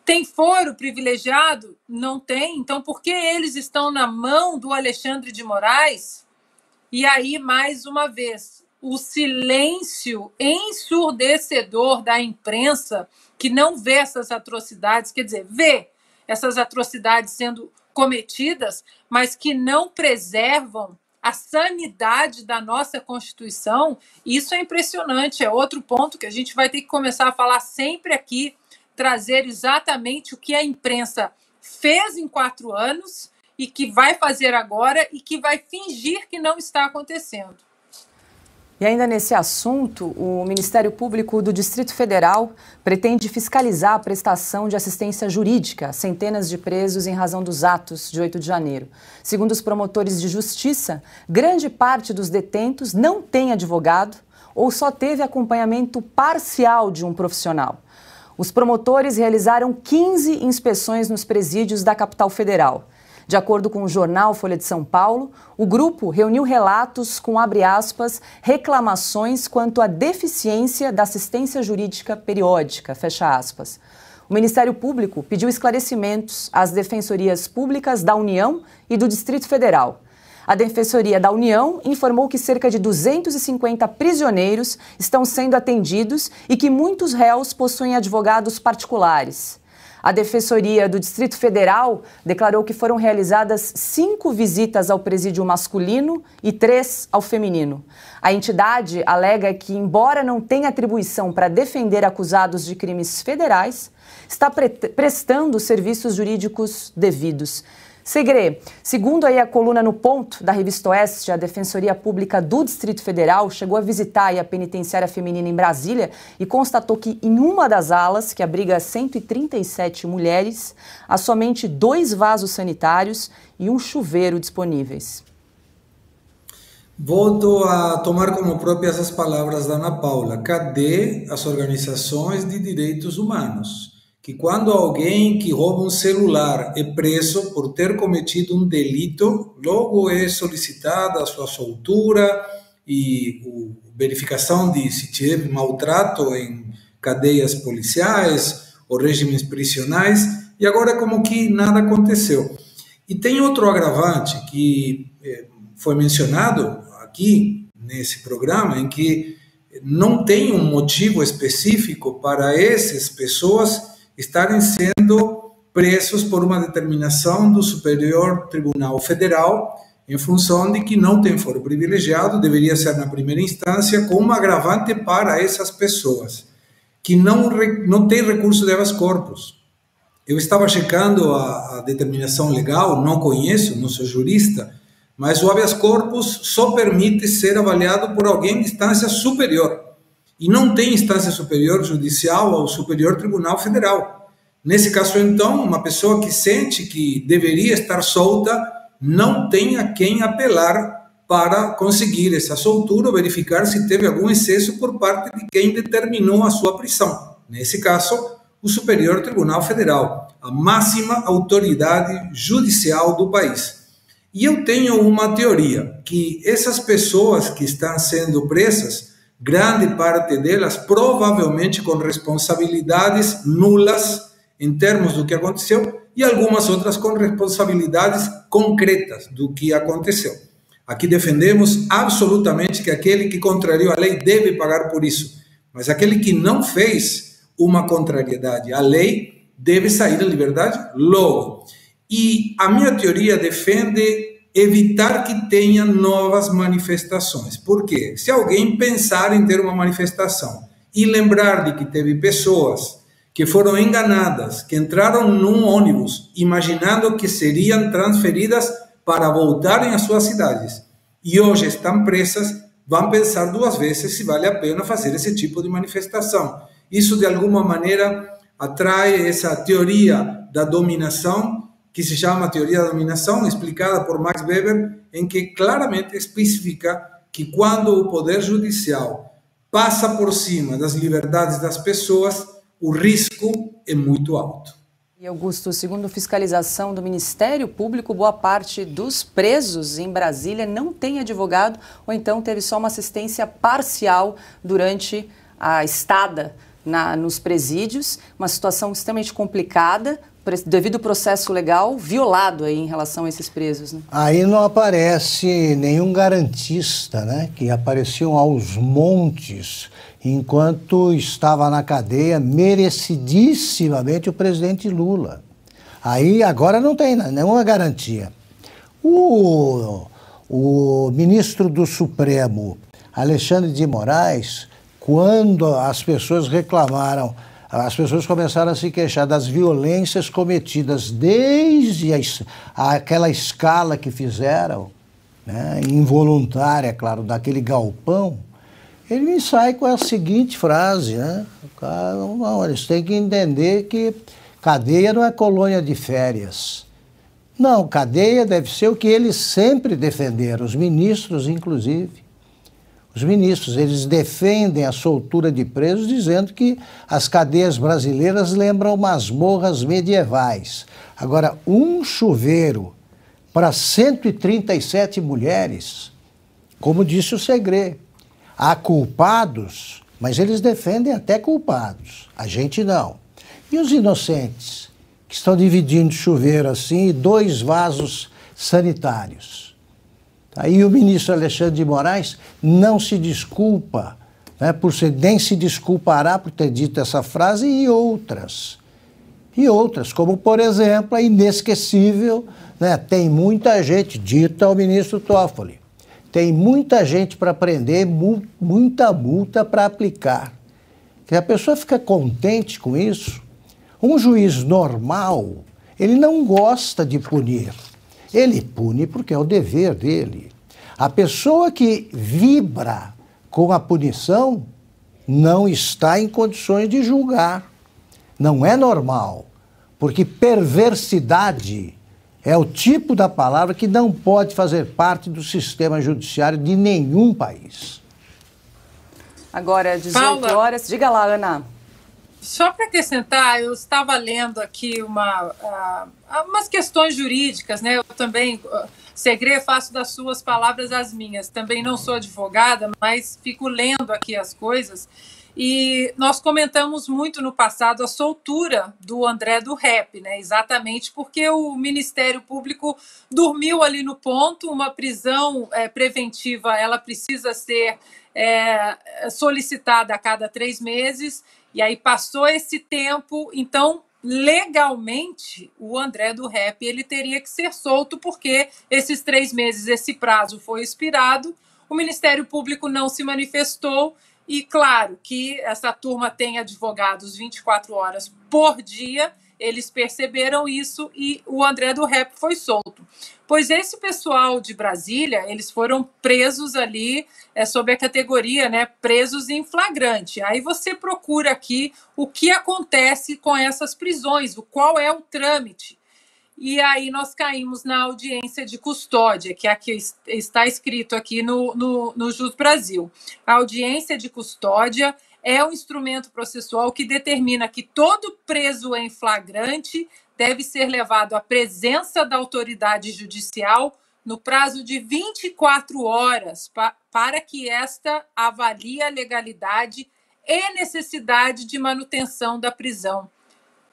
Speaker 2: Tem foro privilegiado? Não tem. Então, por que eles estão na mão do Alexandre de Moraes? E aí, mais uma vez, o silêncio ensurdecedor da imprensa, que não vê essas atrocidades, quer dizer, vê essas atrocidades sendo cometidas, mas que não preservam a sanidade da nossa Constituição. Isso é impressionante, é outro ponto que a gente vai ter que começar a falar sempre aqui, trazer exatamente o que a imprensa fez em 4 anos e que vai fazer agora e que vai fingir que não está acontecendo.
Speaker 1: E ainda nesse assunto, o Ministério Público do Distrito Federal pretende fiscalizar a prestação de assistência jurídica a centenas de presos em razão dos atos de 8 de janeiro. Segundo os promotores de justiça, grande parte dos detentos não tem advogado ou só teve acompanhamento parcial de um profissional. Os promotores realizaram 15 inspeções nos presídios da capital federal. De acordo com o jornal Folha de São Paulo, o grupo reuniu relatos com, abre aspas, reclamações quanto à deficiência da assistência jurídica periódica, fecha aspas. O Ministério Público pediu esclarecimentos às defensorias públicas da União e do Distrito Federal. A Defensoria da União informou que cerca de 250 prisioneiros estão sendo atendidos e que muitos réus possuem advogados particulares. A Defensoria do Distrito Federal declarou que foram realizadas 5 visitas ao presídio masculino e 3 ao feminino. A entidade alega que, embora não tenha atribuição para defender acusados de crimes federais, está prestando serviços jurídicos devidos. Segre, segundo aí a coluna No Ponto, da Revista Oeste, a Defensoria Pública do Distrito Federal chegou a visitar aí a penitenciária feminina em Brasília e constatou que em uma das alas, que abriga 137 mulheres, há somente 2 vasos sanitários e um chuveiro disponíveis.
Speaker 3: Volto a tomar como próprias as palavras da Ana Paula. Cadê as organizações de direitos humanos que quando alguém que rouba um celular é preso por ter cometido um delito, logo é solicitada a sua soltura e a verificação de se teve maltrato em cadeias policiais ou regimes prisionais, e agora é como que nada aconteceu. E tem outro agravante que foi mencionado aqui nesse programa, em que não tem um motivo específico para essas pessoas estarem sendo presos por uma determinação do Superior Tribunal Federal, em função de que não tem foro privilegiado, deveria ser na primeira instância, com uma agravante para essas pessoas, que não tem recurso de habeas corpus. Eu estava checando a determinação legal, não conheço, não sou jurista, mas o habeas corpus só permite ser avaliado por alguém de instância superior. E não tem instância superior judicial ao Superior Tribunal Federal. Nesse caso, então, uma pessoa que sente que deveria estar solta não tem a quem apelar para conseguir essa soltura ou verificar se teve algum excesso por parte de quem determinou a sua prisão. Nesse caso, o Superior Tribunal Federal, a máxima autoridade judicial do país. E eu tenho uma teoria, que essas pessoas que estão sendo presas, grande parte delas provavelmente com responsabilidades nulas em termos do que aconteceu e algumas outras com responsabilidades concretas do que aconteceu. Aqui defendemos absolutamente que aquele que contrariou a lei deve pagar por isso, mas aquele que não fez uma contrariedade à lei deve sair da liberdade logo. E a minha teoria defende evitar que tenha novas manifestações. Por quê? Se alguém pensar em ter uma manifestação e lembrar de que teve pessoas que foram enganadas, que entraram num ônibus imaginando que seriam transferidas para voltarem às suas cidades e hoje estão presas, vão pensar duas vezes se vale a pena fazer esse tipo de manifestação. Isso, de alguma maneira, atrai essa teoria da dominação, que se chama teoria da dominação, explicada por Max Weber, em que claramente especifica que quando o poder judicial passa por cima das liberdades das pessoas, o risco é muito alto.
Speaker 1: E Augusto, segundo fiscalização do Ministério Público, boa parte dos presos em Brasília não tem advogado ou então teve só uma assistência parcial durante a estada nos presídios, uma situação extremamente complicada, devido ao processo legal violado aí em relação a esses presos, né?
Speaker 4: Aí não aparece nenhum garantista, né? Que apareciam aos montes enquanto estava na cadeia merecidissimamente o presidente Lula. Aí agora não tem nenhuma garantia. O ministro do Supremo, Alexandre de Moraes, quando as pessoas reclamaram, as pessoas começaram a se queixar das violências cometidas desde aquela escala que fizeram, né, involuntária, claro, daquele galpão, ele me sai com a seguinte frase, né? Não, eles têm que entender que cadeia não é colônia de férias. Não, cadeia deve ser o que eles sempre defenderam, os ministros, inclusive. Os ministros, eles defendem a soltura de presos dizendo que as cadeias brasileiras lembram masmorras medievais. Agora, um chuveiro para 137 mulheres, como disse o Segre, há culpados, mas eles defendem até culpados, a gente não. E os inocentes, que estão dividindo chuveiro assim e 2 vasos sanitários? Aí o ministro Alexandre de Moraes não se desculpa, né, nem se desculpará por ter dito essa frase e outras. E outras, como, por exemplo, a inesquecível, né, tem muita gente, dita ao ministro Toffoli, tem muita gente para prender, muita multa para aplicar. Que a pessoa fica contente com isso. Um juiz normal, ele não gosta de punir. Ele pune porque é o dever dele. A pessoa que vibra com a punição não está em condições de julgar. Não é normal, porque perversidade é o tipo da palavra que não pode fazer parte do sistema judiciário de nenhum país.
Speaker 1: Agora, 18 horas. Diga lá, Ana.
Speaker 2: Só para acrescentar, eu estava lendo aqui umas questões jurídicas, né? Eu também, Segre, faço das suas palavras as minhas. Também não sou advogada, mas fico lendo aqui as coisas. E nós comentamos muito no passado a soltura do André do Rep, né? Exatamente porque o Ministério Público dormiu ali no ponto. Uma prisão preventiva, ela precisa ser solicitada a cada 3 meses. E aí passou esse tempo, então legalmente o André do Rep ele teria que ser solto porque esses 3 meses, esse prazo foi expirado, o Ministério Público não se manifestou e claro que essa turma tem advogados 24 horas por dia, eles perceberam isso e o André do Rep foi solto. Pois esse pessoal de Brasília, eles foram presos ali sob a categoria, né, presos em flagrante. Aí você procura aqui o que acontece com essas prisões, qual é o trâmite. E aí nós caímos na audiência de custódia, que aqui está escrito aqui no Jus Brasil. A audiência de custódia é um instrumento processual que determina que todo preso em flagrante deve ser levado à presença da autoridade judicial no prazo de 24 horas para que esta avalie a legalidade e necessidade de manutenção da prisão.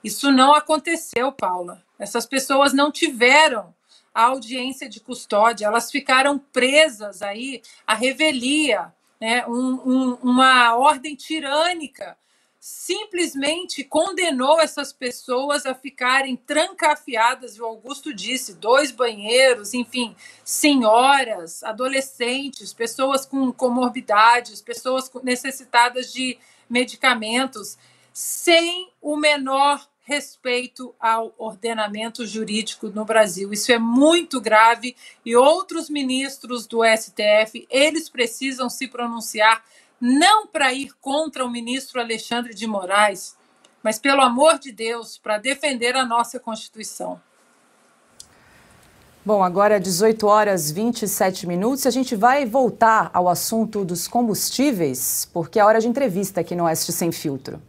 Speaker 2: Isso não aconteceu, Paula. Essas pessoas não tiveram a audiência de custódia, elas ficaram presas aí à revelia, né? Uma ordem tirânica simplesmente condenou essas pessoas a ficarem trancafiadas, o Augusto disse, 2 banheiros, enfim, senhoras, adolescentes, pessoas com comorbidades, pessoas necessitadas de medicamentos, sem o menor respeito ao ordenamento jurídico no Brasil. Isso é muito grave e outros ministros do STF, eles precisam se pronunciar não para ir contra o ministro Alexandre de Moraes, mas, pelo amor de Deus, para defender a nossa Constituição.
Speaker 1: Bom, agora 18 horas e 27 minutos. A gente vai voltar ao assunto dos combustíveis, porque é hora de entrevista aqui no Oeste Sem Filtro.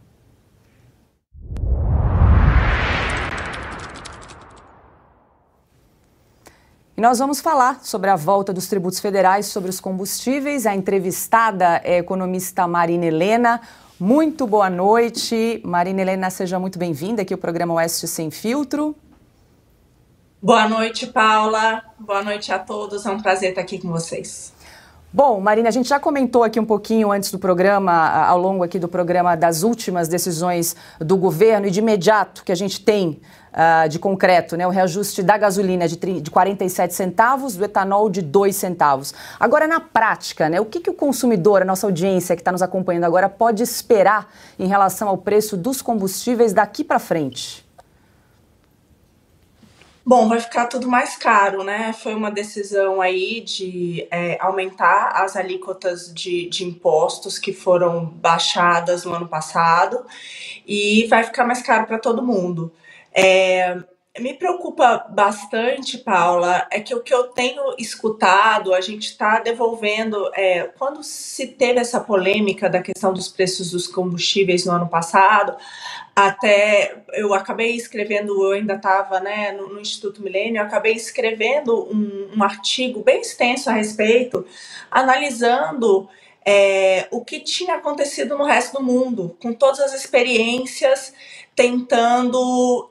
Speaker 1: E nós vamos falar sobre a volta dos tributos federais sobre os combustíveis. A entrevistada é a economista Marina Helena. Muito boa noite. Marina Helena, seja muito bem-vinda aqui ao programa Oeste Sem Filtro.
Speaker 5: Boa noite, Paula. Boa noite a todos. É um prazer estar aqui com vocês.
Speaker 1: Bom, Marina, a gente já comentou aqui um pouquinho antes do programa, ao longo aqui do programa, das últimas decisões do governo e de imediato que a gente tem de concreto, né? O reajuste da gasolina de 47 centavos, do etanol de 2 centavos. Agora, na prática, né? O que o consumidor, a nossa audiência que está nos acompanhando agora, pode esperar em relação ao preço dos combustíveis daqui para frente?
Speaker 5: Bom, vai ficar tudo mais caro, né? Foi uma decisão aí de aumentar as alíquotas de impostos que foram baixadas no ano passado e vai ficar mais caro para todo mundo. Me preocupa bastante, Paula, é que o que eu tenho escutado, a gente está devolvendo, quando se teve essa polêmica da questão dos preços dos combustíveis no ano passado, até eu acabei escrevendo, eu ainda estava, né, no Instituto Milênio, eu acabei escrevendo um artigo bem extenso a respeito, analisando o que tinha acontecido no resto do mundo, com todas as experiências, tentando,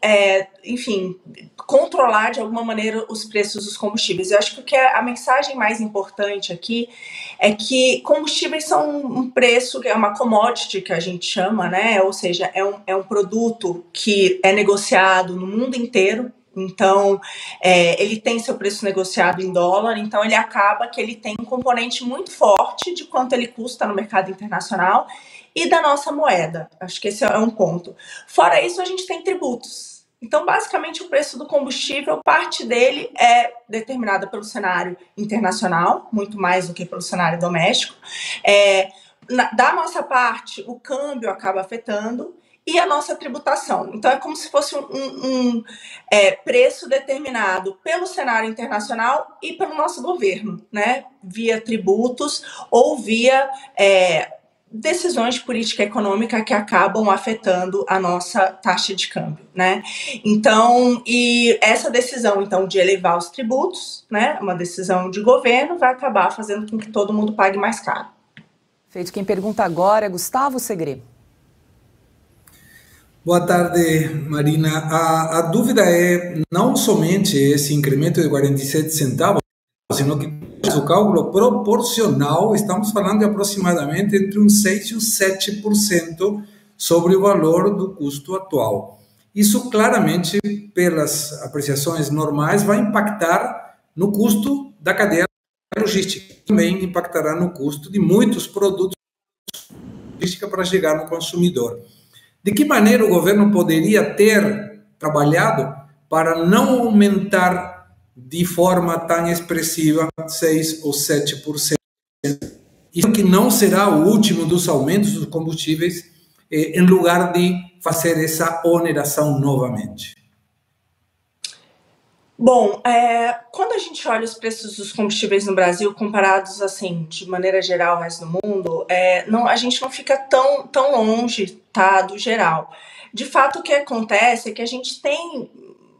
Speaker 5: enfim, controlar de alguma maneira os preços dos combustíveis. Eu acho que a mensagem mais importante aqui é que combustíveis são um preço, que é uma commodity que a gente chama, né? Ou seja, é um produto que é negociado no mundo inteiro. Então, ele tem seu preço negociado em dólar, então ele acaba que ele tem um componente muito forte de quanto ele custa no mercado internacional e da nossa moeda. Acho que esse é um ponto. Fora isso, a gente tem tributos. Então, basicamente, o preço do combustível, parte dele é determinada pelo cenário internacional, muito mais do que pelo cenário doméstico. Da nossa parte, o câmbio acaba afetando e a nossa tributação. Então, é como se fosse um preço determinado pelo cenário internacional e pelo nosso governo, né? Via tributos ou via decisões de política econômica que acabam afetando a nossa taxa de câmbio, né? Então, e essa decisão, então, de elevar os tributos, né, uma decisão de governo, vai acabar fazendo com que todo mundo pague mais caro.
Speaker 1: Feito. Quem pergunta agora é Gustavo Segre.
Speaker 3: Boa tarde, Marina. A dúvida é não somente esse incremento de 47 centavos, sino que o cálculo proporcional, estamos falando de aproximadamente entre uns 6% e uns 7% sobre o valor do custo atual. Isso claramente, pelas apreciações normais, vai impactar no custo da cadeia logística, também impactará no custo de muitos produtos logística para chegar no consumidor. De que maneira o governo poderia ter trabalhado para não aumentar de forma tão expressiva 6 ou 7%? Isso que não será o último dos aumentos dos combustíveis, em lugar de fazer essa oneração novamente.
Speaker 5: Bom, quando a gente olha os preços dos combustíveis no Brasil comparados, assim, de maneira geral ao resto do mundo, a gente não fica tão longe, tá, do geral. De fato, o que acontece é que a gente tem,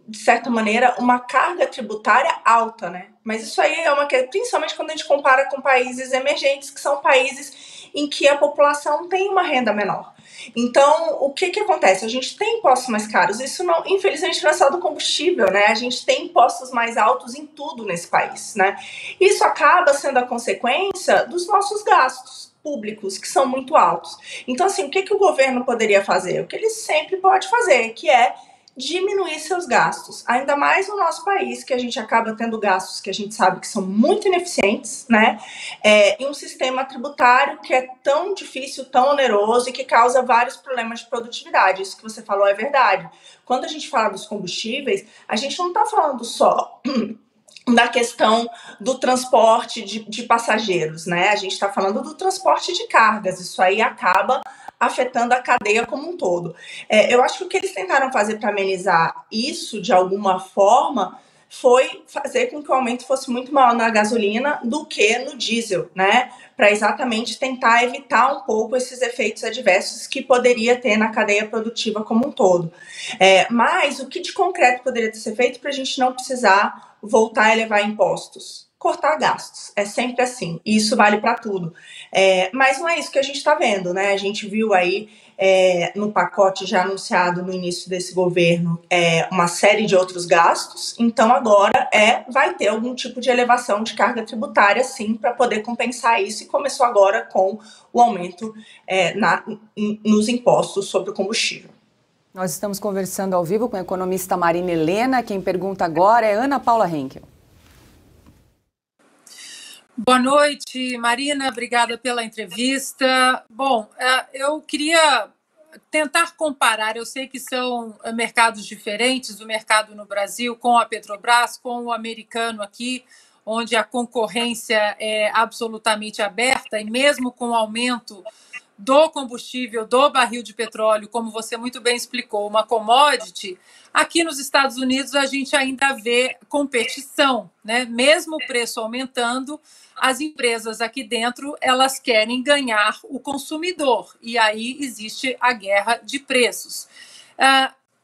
Speaker 5: de certa maneira, uma carga tributária alta, né? Mas isso aí é principalmente quando a gente compara com países emergentes, que são países em que a população tem uma renda menor. Então, o que acontece? A gente tem impostos mais caros, isso não, infelizmente, não é só do combustível, né? A gente tem impostos mais altos em tudo nesse país, né? Isso acaba sendo a consequência dos nossos gastos públicos, que são muito altos. Então, assim, o que o governo poderia fazer? O que ele sempre pode fazer, que é diminuir seus gastos, ainda mais no nosso país, que a gente acaba tendo gastos que a gente sabe que são muito ineficientes, né? E um sistema tributário que é tão difícil, tão oneroso e que causa vários problemas de produtividade. Isso que você falou é verdade. Quando a gente fala dos combustíveis, a gente não está falando só da questão do transporte de passageiros, né? A gente está falando do transporte de cargas. Isso aí acaba afetando a cadeia como um todo. Eu acho que o que eles tentaram fazer para amenizar isso, de alguma forma, foi fazer com que o aumento fosse muito maior na gasolina do que no diesel, né? Para exatamente tentar evitar um pouco esses efeitos adversos que poderia ter na cadeia produtiva como um todo. Mas o que de concreto poderia ter sido feito para a gente não precisar voltar a elevar impostos? Cortar gastos, é sempre assim, e isso vale para tudo. Mas não é isso que a gente está vendo, né? A gente viu aí no pacote já anunciado no início desse governo uma série de outros gastos, então agora vai ter algum tipo de elevação de carga tributária, sim, para poder compensar isso, e começou agora com o aumento nos impostos sobre o combustível.
Speaker 1: Nós estamos conversando ao vivo com a economista Marina Helena. Quem pergunta agora é Ana Paula Henkel.
Speaker 2: Boa noite, Marina. Obrigada pela entrevista. Bom, eu queria tentar comparar. Eu sei que são mercados diferentes, o mercado no Brasil com a Petrobras, com o americano aqui, onde a concorrência é absolutamente aberta, e mesmo com o aumento do combustível, do barril de petróleo, como você muito bem explicou, uma commodity, aqui nos Estados Unidos a gente ainda vê competição, né? Mesmo o preço aumentando, as empresas aqui dentro, elas querem ganhar o consumidor, e aí existe a guerra de preços.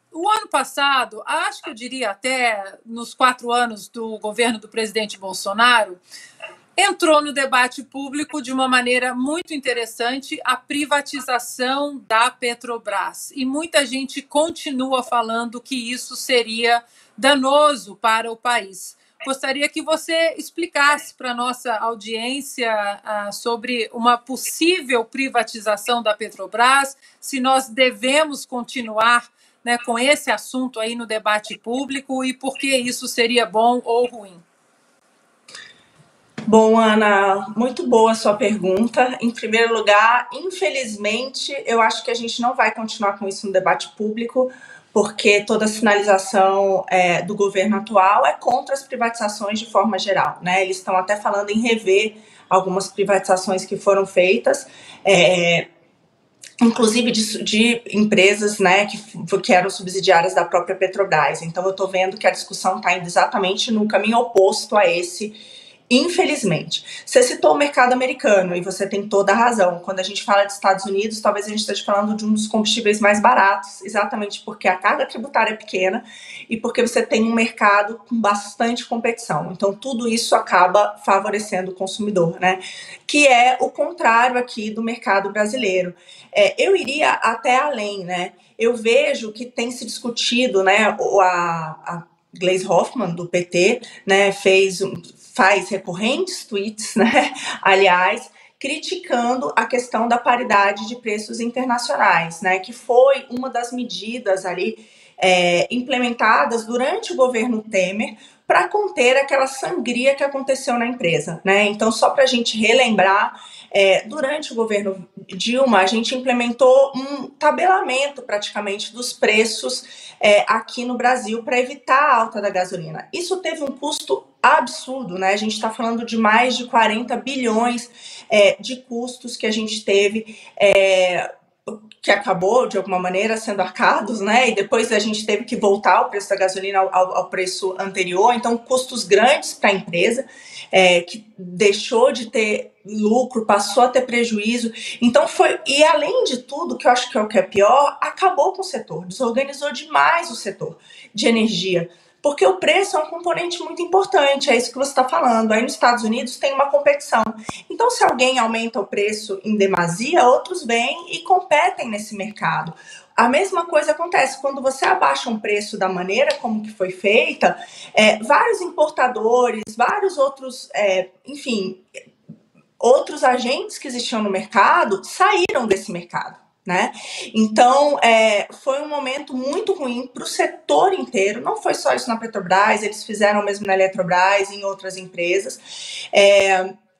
Speaker 2: O ano passado, acho que eu diria até nos 4 anos do governo do presidente Bolsonaro, entrou no debate público de uma maneira muito interessante a privatização da Petrobras. E muita gente continua falando que isso seria danoso para o país. Gostaria que você explicasse para a nossa audiência sobre uma possível privatização da Petrobras, se nós devemos continuar, né, com esse assunto aí no debate público e por que isso seria bom ou ruim.
Speaker 5: Bom, Ana, muito boa a sua pergunta. Em primeiro lugar, infelizmente, eu acho que a gente não vai continuar com isso no debate público, porque toda a sinalização do governo atual é contra as privatizações de forma geral, né? Eles estão até falando em rever algumas privatizações que foram feitas, inclusive de empresas, né, que eram subsidiárias da própria Petrobras. Então, eu estou vendo que a discussão está indo exatamente no caminho oposto a esse Infelizmente. Você citou o mercado americano e você tem toda a razão. Quando a gente fala de Estados Unidos, talvez a gente esteja falando de um dos combustíveis mais baratos, exatamente porque a carga tributária é pequena e porque você tem um mercado com bastante competição. Então, tudo isso acaba favorecendo o consumidor, né? Que é o contrário aqui do mercado brasileiro. Eu iria até além, né? Eu vejo que tem se discutido, né? A Gleisi Hoffmann, do PT, né, faz recorrentes tweets, né, aliás, criticando a questão da paridade de preços internacionais, né, que foi uma das medidas ali implementadas durante o governo Temer para conter aquela sangria que aconteceu na empresa, né? Então, só para a gente relembrar, durante o governo Dilma, a gente implementou um tabelamento praticamente dos preços aqui no Brasil para evitar a alta da gasolina. Isso teve um custo absurdo, né? A gente está falando de mais de 40 bilhões de custos que a gente teve, que acabou, de alguma maneira, sendo arcados, né? E depois a gente teve que voltar o preço da gasolina ao preço anterior. Então, custos grandes para a empresa, que deixou de ter lucro, passou a ter prejuízo. Então, e além de tudo, que eu acho que é o que é pior, acabou com o setor, desorganizou demais o setor de energia. Porque o preço é um componente muito importante, é isso que você está falando. Aí nos Estados Unidos tem uma competição. Então, se alguém aumenta o preço em demasia, outros vêm e competem nesse mercado. A mesma coisa acontece quando você abaixa um preço da maneira como que foi feita, vários importadores, vários outros, outros agentes que existiam no mercado saíram desse mercado. Né? Então, foi um momento muito ruim para o setor inteiro, não foi só isso na Petrobras, eles fizeram mesmo na Eletrobras e em outras empresas.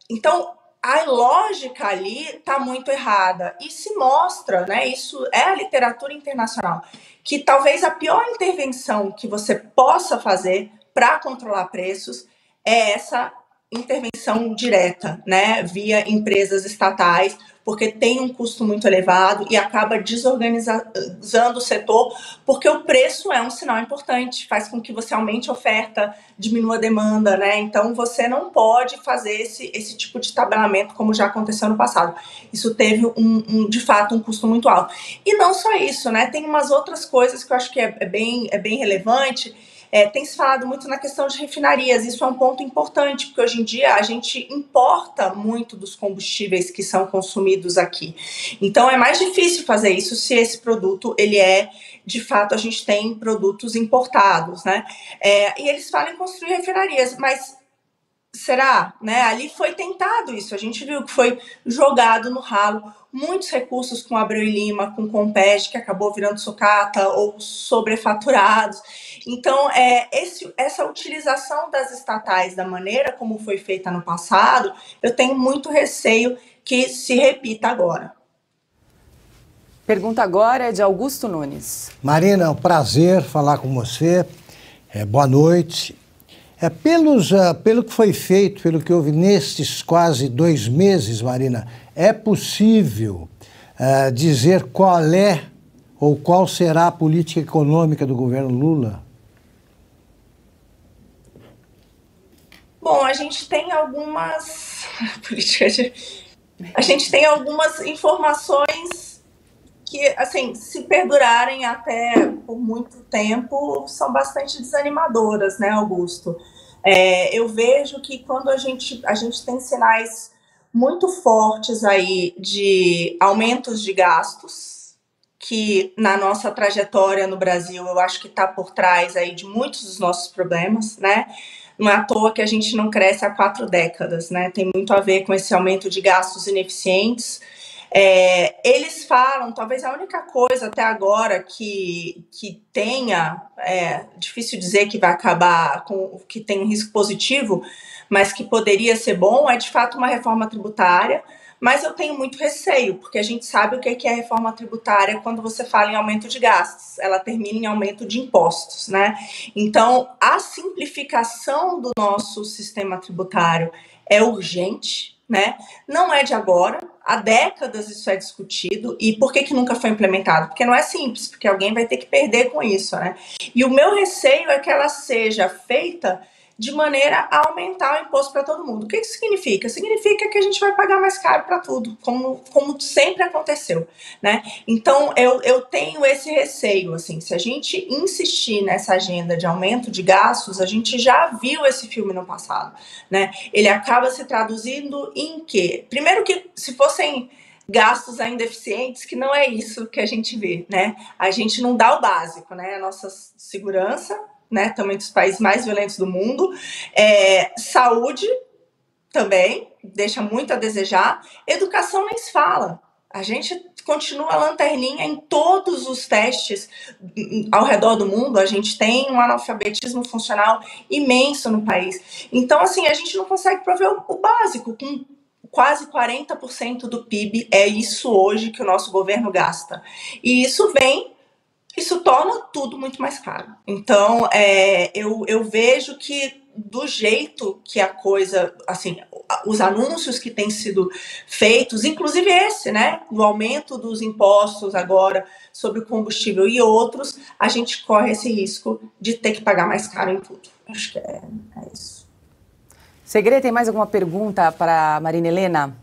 Speaker 5: Então, a lógica ali está muito errada e se mostra, né? Isso é a literatura internacional, que talvez a pior intervenção que você possa fazer para controlar preços é essa intervenção direta, né? Via empresas estatais, porque tem um custo muito elevado e acaba desorganizando o setor, porque o preço é um sinal importante, faz com que você aumente a oferta, diminua a demanda, né? Então, você não pode fazer esse tipo de tabelamento como já aconteceu no passado. Isso teve, de fato, um custo muito alto. E não só isso, né? Tem umas outras coisas que eu acho que é bem relevante. Tem se falado muito na questão de refinarias, isso é um ponto importante, porque hoje em dia a gente importa muito dos combustíveis que são consumidos aqui. Então é mais difícil fazer isso se esse produto, de fato, a gente tem produtos importados, né? E eles falam em construir refinarias, mas será? Né? Ali foi tentado isso, a gente viu que foi jogado no ralo muitos recursos com Abreu e Lima, com Compeg, que acabou virando sucata ou sobrefaturados. Então, essa utilização das estatais da maneira como foi feita no passado, eu tenho muito receio que se repita agora.
Speaker 1: Pergunta agora é de Augusto Nunes.
Speaker 4: Marina, é um prazer falar com você. Boa noite. Pelo que foi feito, pelo que houve nestes quase 2 meses, Marina, é possível dizer qual é ou qual será a política econômica do governo Lula?
Speaker 5: Bom, a gente tem algumas informações que, assim, se perdurarem até por muito tempo, são bastante desanimadoras, né, Augusto? Eu vejo que quando a gente tem sinais muito fortes aí de aumentos de gastos, que na nossa trajetória no Brasil, eu acho que está por trás aí de muitos dos nossos problemas, né? Não é à toa que a gente não cresce há 4 décadas, né? Tem muito a ver com esse aumento de gastos ineficientes. Eles falam, talvez a única coisa até agora que tenha, difícil dizer que vai acabar que tem um risco positivo, mas que poderia ser bom, é de fato uma reforma tributária, mas eu tenho muito receio, porque a gente sabe o que é a reforma tributária quando você fala em aumento de gastos, ela termina em aumento de impostos, né? Então, a simplificação do nosso sistema tributário é urgente, né? Não é de agora, há décadas isso é discutido. E por que nunca foi implementado? Porque não é simples, porque alguém vai ter que perder com isso, né? E o meu receio é que ela seja feita de maneira a aumentar o imposto para todo mundo. O que isso significa? Significa que a gente vai pagar mais caro para tudo, como sempre aconteceu, né? Então, eu tenho esse receio, assim, se a gente insistir nessa agenda de aumento de gastos, a gente já viu esse filme no passado, né? Ele acaba se traduzindo em quê? Primeiro que, se fossem gastos ainda eficientes, que não é isso que a gente vê, né? A gente não dá o básico, né? A nossa segurança, né, também dos países mais violentos do mundo, saúde também, deixa muito a desejar, educação nem se fala, a gente continua lanterninha em todos os testes ao redor do mundo, a gente tem um analfabetismo funcional imenso no país, então assim, a gente não consegue prover o básico, com quase 40% do PIB, é isso hoje que o nosso governo gasta, e isso torna tudo muito mais caro. Então, eu vejo que do jeito que a coisa, assim, os anúncios que têm sido feitos, inclusive esse, né, do aumento dos impostos agora sobre o combustível e outros, a gente corre esse risco de ter que pagar mais caro em tudo. Acho que é isso.
Speaker 1: Segre, tem mais alguma pergunta para Marina Helena?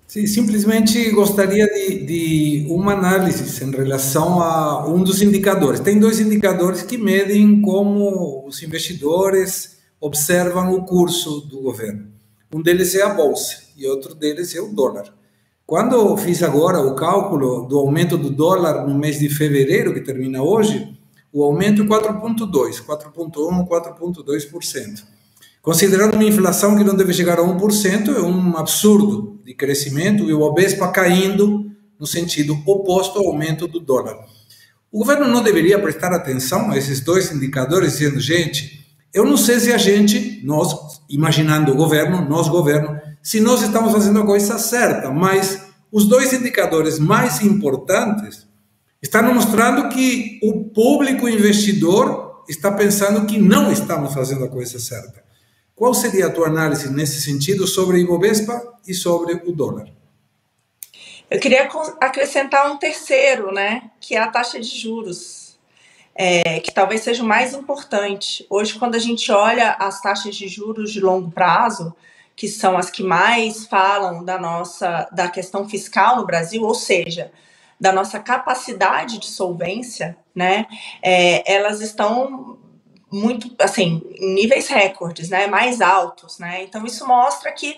Speaker 3: Sim, simplesmente gostaria de uma análise em relação a um dos indicadores. Tem dois indicadores que medem como os investidores observam o curso do governo. Um deles é a bolsa e outro deles é o dólar. Quando eu fiz agora o cálculo do aumento do dólar no mês de fevereiro, que termina hoje, o aumento é 4,2%, 4,1%, 4,2%. Considerando uma inflação que não deve chegar a 1%, é um absurdo de crescimento e o Ibovespa caindo no sentido oposto ao aumento do dólar. O governo não deveria prestar atenção a esses dois indicadores, dizendo, gente, eu não sei se a gente, nós, imaginando o governo, nós governo, se nós estamos fazendo a coisa certa, mas os dois indicadores mais importantes estão mostrando que o público investidor está pensando que não estamos fazendo a coisa certa. Qual seria a tua análise nesse sentido sobre o Ibovespa e sobre o dólar?
Speaker 5: Eu queria acrescentar um terceiro, né, que é a taxa de juros, que talvez seja o mais importante. Hoje, quando a gente olha as taxas de juros de longo prazo, que são as que mais falam da questão fiscal no Brasil, ou seja, da nossa capacidade de solvência, né, elas estão muito, assim, em níveis recordes, né, mais altos, né, então isso mostra que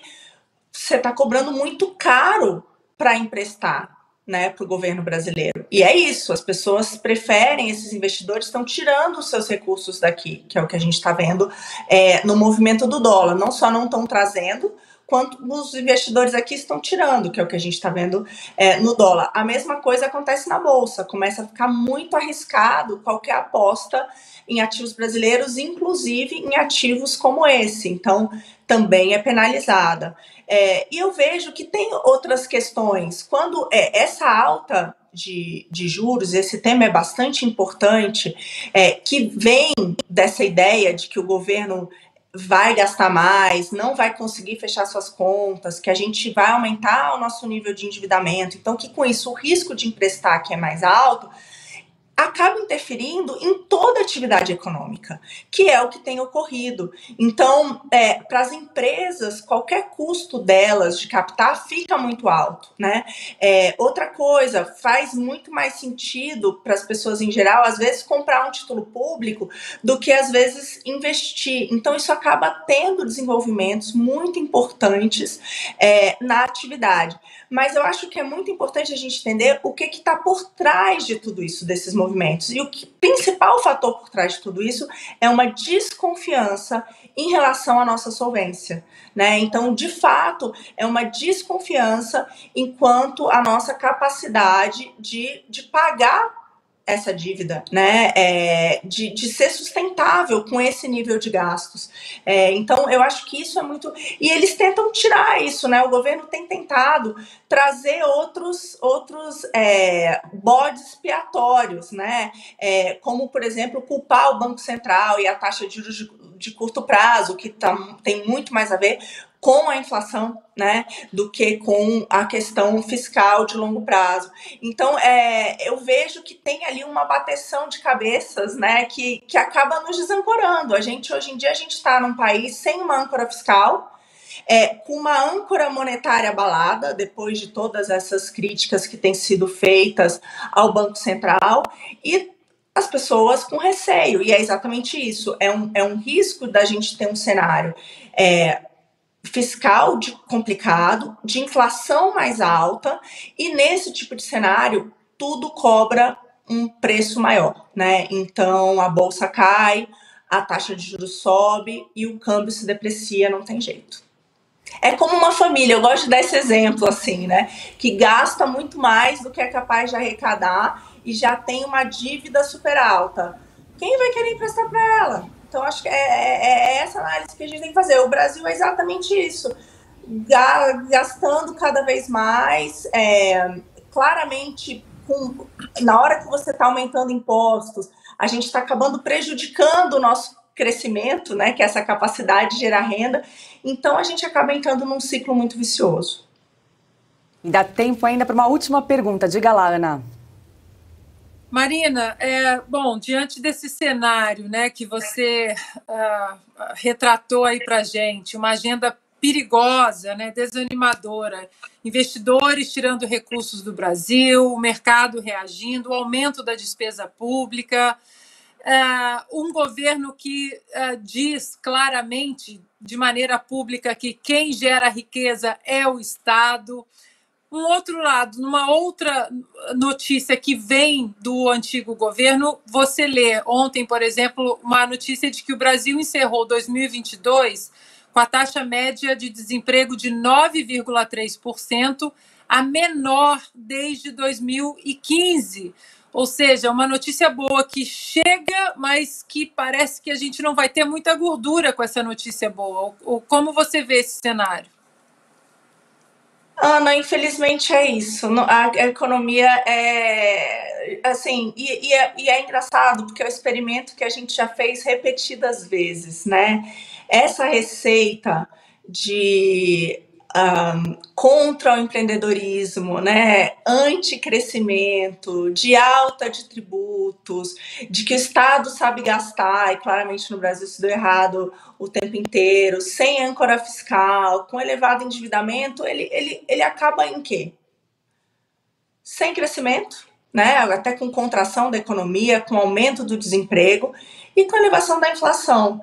Speaker 5: você está cobrando muito caro para emprestar, né, para o governo brasileiro. E é isso, as pessoas preferem, esses investidores estão tirando os seus recursos daqui, que é o que a gente está vendo no movimento do dólar. Não só não estão trazendo, quanto os investidores aqui estão tirando, que é o que a gente está vendo no dólar. A mesma coisa acontece na Bolsa, começa a ficar muito arriscado qualquer aposta em ativos brasileiros, inclusive em ativos como esse. Então, também é penalizada. E eu vejo que tem outras questões. Quando essa alta de juros, esse tema é bastante importante, que vem dessa ideia de que o governo vai gastar mais, não vai conseguir fechar suas contas, que a gente vai aumentar o nosso nível de endividamento, então que com isso o risco de emprestar, que é mais alto, acaba interferindo em toda a atividade econômica, que é o que tem ocorrido. Então, para as empresas, qualquer custo delas de captar fica muito alto, né? Outra coisa, faz muito mais sentido para as pessoas em geral, às vezes, comprar um título público do que, às vezes, investir. Então, isso acaba tendo desenvolvimentos muito importantes na atividade. Mas eu acho que é muito importante a gente entender o que está por trás de tudo isso, desses movimentos. E o principal fator por trás de tudo isso é uma desconfiança em relação à nossa solvência, né? Então, de fato, é uma desconfiança enquanto a nossa capacidade de pagar essa dívida, né, de ser sustentável com esse nível de gastos. Então, eu acho que isso é muito... E eles tentam tirar isso, né? O governo tem tentado trazer outros bodes expiatórios, né? Como, por exemplo, culpar o Banco Central e a taxa de juros de curto prazo, que tem muito mais a ver com a inflação, né, do que com a questão fiscal de longo prazo. Então, eu vejo que tem ali uma bateção de cabeças, né, que acaba nos desancorando. Hoje em dia, a gente está num país sem uma âncora fiscal, com uma âncora monetária abalada, depois de todas essas críticas que têm sido feitas ao Banco Central, e as pessoas com receio. E é exatamente isso. É um risco da gente ter um cenário fiscal complicado, de inflação mais alta, e nesse tipo de cenário, tudo cobra um preço maior, né? Então, a bolsa cai, a taxa de juros sobe e o câmbio se deprecia, não tem jeito. É como uma família, eu gosto de dar esse exemplo, assim, né? Que gasta muito mais do que é capaz de arrecadar e já tem uma dívida super alta. Quem vai querer emprestar para ela? Então, acho que é essa análise que a gente tem que fazer. O Brasil é exatamente isso. Gastando cada vez mais, claramente, na hora que você está aumentando impostos, a gente está acabando prejudicando o nosso crescimento, né, que é essa capacidade de gerar renda. Então, a gente acaba entrando num ciclo muito vicioso.
Speaker 1: E dá tempo ainda para uma última pergunta. Diga lá, Ana.
Speaker 2: Marina, bom, diante desse cenário, né, que você retratou aí para a gente, uma agenda perigosa, né, desanimadora, investidores tirando recursos do Brasil, o mercado reagindo, o aumento da despesa pública, um governo que diz claramente, de maneira pública, que quem gera riqueza é o Estado. Um outro lado, numa outra notícia que vem do antigo governo, você lê ontem, por exemplo, uma notícia de que o Brasil encerrou 2022 com a taxa média de desemprego de 9,3%, a menor desde 2015. Ou seja, uma notícia boa que chega, mas que parece que a gente não vai ter muita gordura com essa notícia boa. Como você vê esse cenário?
Speaker 5: Ana, infelizmente é isso. A economia assim, e é engraçado, porque é um experimento que a gente já fez repetidas vezes, né? Essa receita de contra o empreendedorismo, né? Anticrescimento, de alta de tributos, de que o Estado sabe gastar, e claramente no Brasil isso deu errado o tempo inteiro, sem âncora fiscal, com elevado endividamento, ele acaba em quê? Sem crescimento, né? Até com contração da economia, com aumento do desemprego e com elevação da inflação.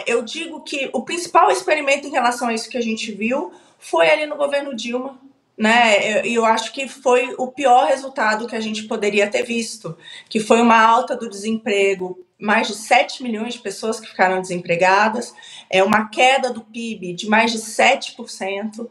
Speaker 5: Eu digo que o principal experimento em relação a isso que a gente viu foi ali no governo Dilma, né? Eu acho que foi o pior resultado que a gente poderia ter visto, que foi uma alta do desemprego, mais de 7 milhões de pessoas que ficaram desempregadas, uma queda do PIB de mais de 7%,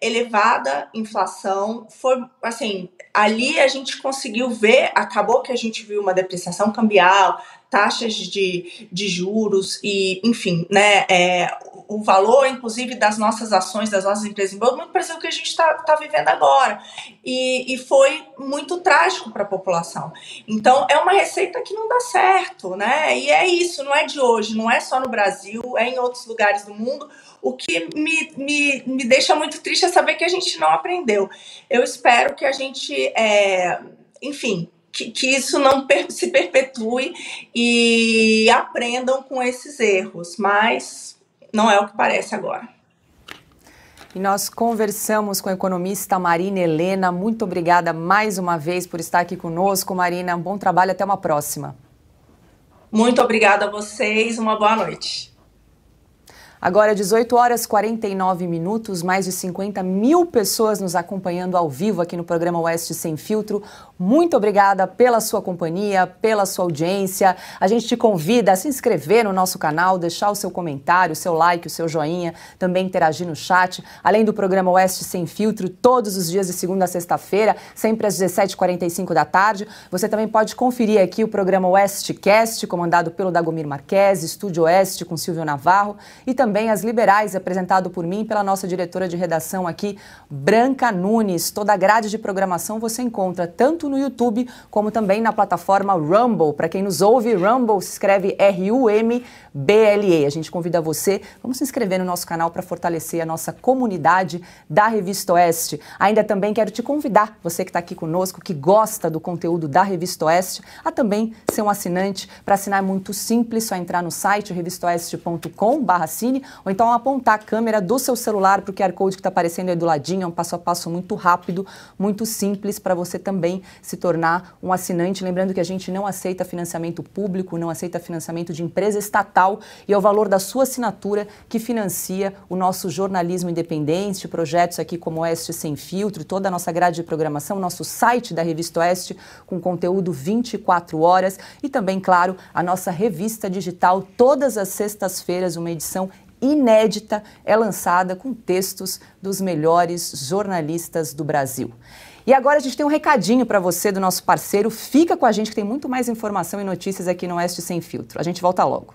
Speaker 5: elevada inflação. Foi assim, ali a gente conseguiu ver, acabou que a gente viu uma depreciação cambial, taxas de juros e, enfim, né, o valor, inclusive, das nossas ações, das nossas empresas em bolsa, muito parecido com o que a gente está vivendo agora. E foi muito trágico para a população. Então, é uma receita que não dá certo, né? E é isso, não é de hoje, não é só no Brasil, é em outros lugares do mundo. O que me deixa muito triste é saber que a gente não aprendeu. Eu espero que a gente, enfim, que isso não se perpetue e aprendam com esses erros, mas não é o que parece agora.
Speaker 1: E nós conversamos com a economista Marina Helena. Muito obrigada mais uma vez por estar aqui conosco, Marina. Um bom trabalho, até uma próxima.
Speaker 5: Muito obrigada a vocês, uma boa noite.
Speaker 1: Agora, 18 horas e 49 minutos, mais de 50 mil pessoas nos acompanhando ao vivo aqui no programa Oeste Sem Filtro. Muito obrigada pela sua companhia, pela sua audiência. A gente te convida a se inscrever no nosso canal, deixar o seu comentário, o seu like, o seu joinha, também interagir no chat. Além do programa Oeste Sem Filtro, todos os dias de segunda a sexta-feira, sempre às 17h45 da tarde. Você também pode conferir aqui o programa Oeste Cast, comandado pelo Dagomir Marques, Estúdio Oeste com Silvio Navarro, e também também As Liberais, apresentado por mim e pela nossa diretora de redação aqui, Branca Nunes. Toda a grade de programação você encontra tanto no YouTube como também na plataforma Rumble. Para quem nos ouve, Rumble se escreve R-U-M-B-L-E. A gente convida você, vamos se inscrever no nosso canal para fortalecer a nossa comunidade da Revista Oeste. Ainda também quero te convidar, você que está aqui conosco, que gosta do conteúdo da Revista Oeste, a também ser um assinante. Para assinar é muito simples, só entrar no site revistaoeste.com/assine ou então apontar a câmera do seu celular para o QR Code que está aparecendo aí do ladinho. É um passo a passo muito rápido, muito simples para você também se tornar um assinante. Lembrando que a gente não aceita financiamento público, não aceita financiamento de empresa estatal e é o valor da sua assinatura que financia o nosso jornalismo independente, projetos aqui como Oeste Sem Filtro, toda a nossa grade de programação, nosso site da Revista Oeste com conteúdo 24 horas e também, claro, a nossa revista digital todas as sextas-feiras, uma edição inédita é lançada com textos dos melhores jornalistas do Brasil. E agora a gente tem um recadinho para você do nosso parceiro. Fica com a gente que tem muito mais informação e notícias aqui no Oeste Sem Filtro. A gente volta logo.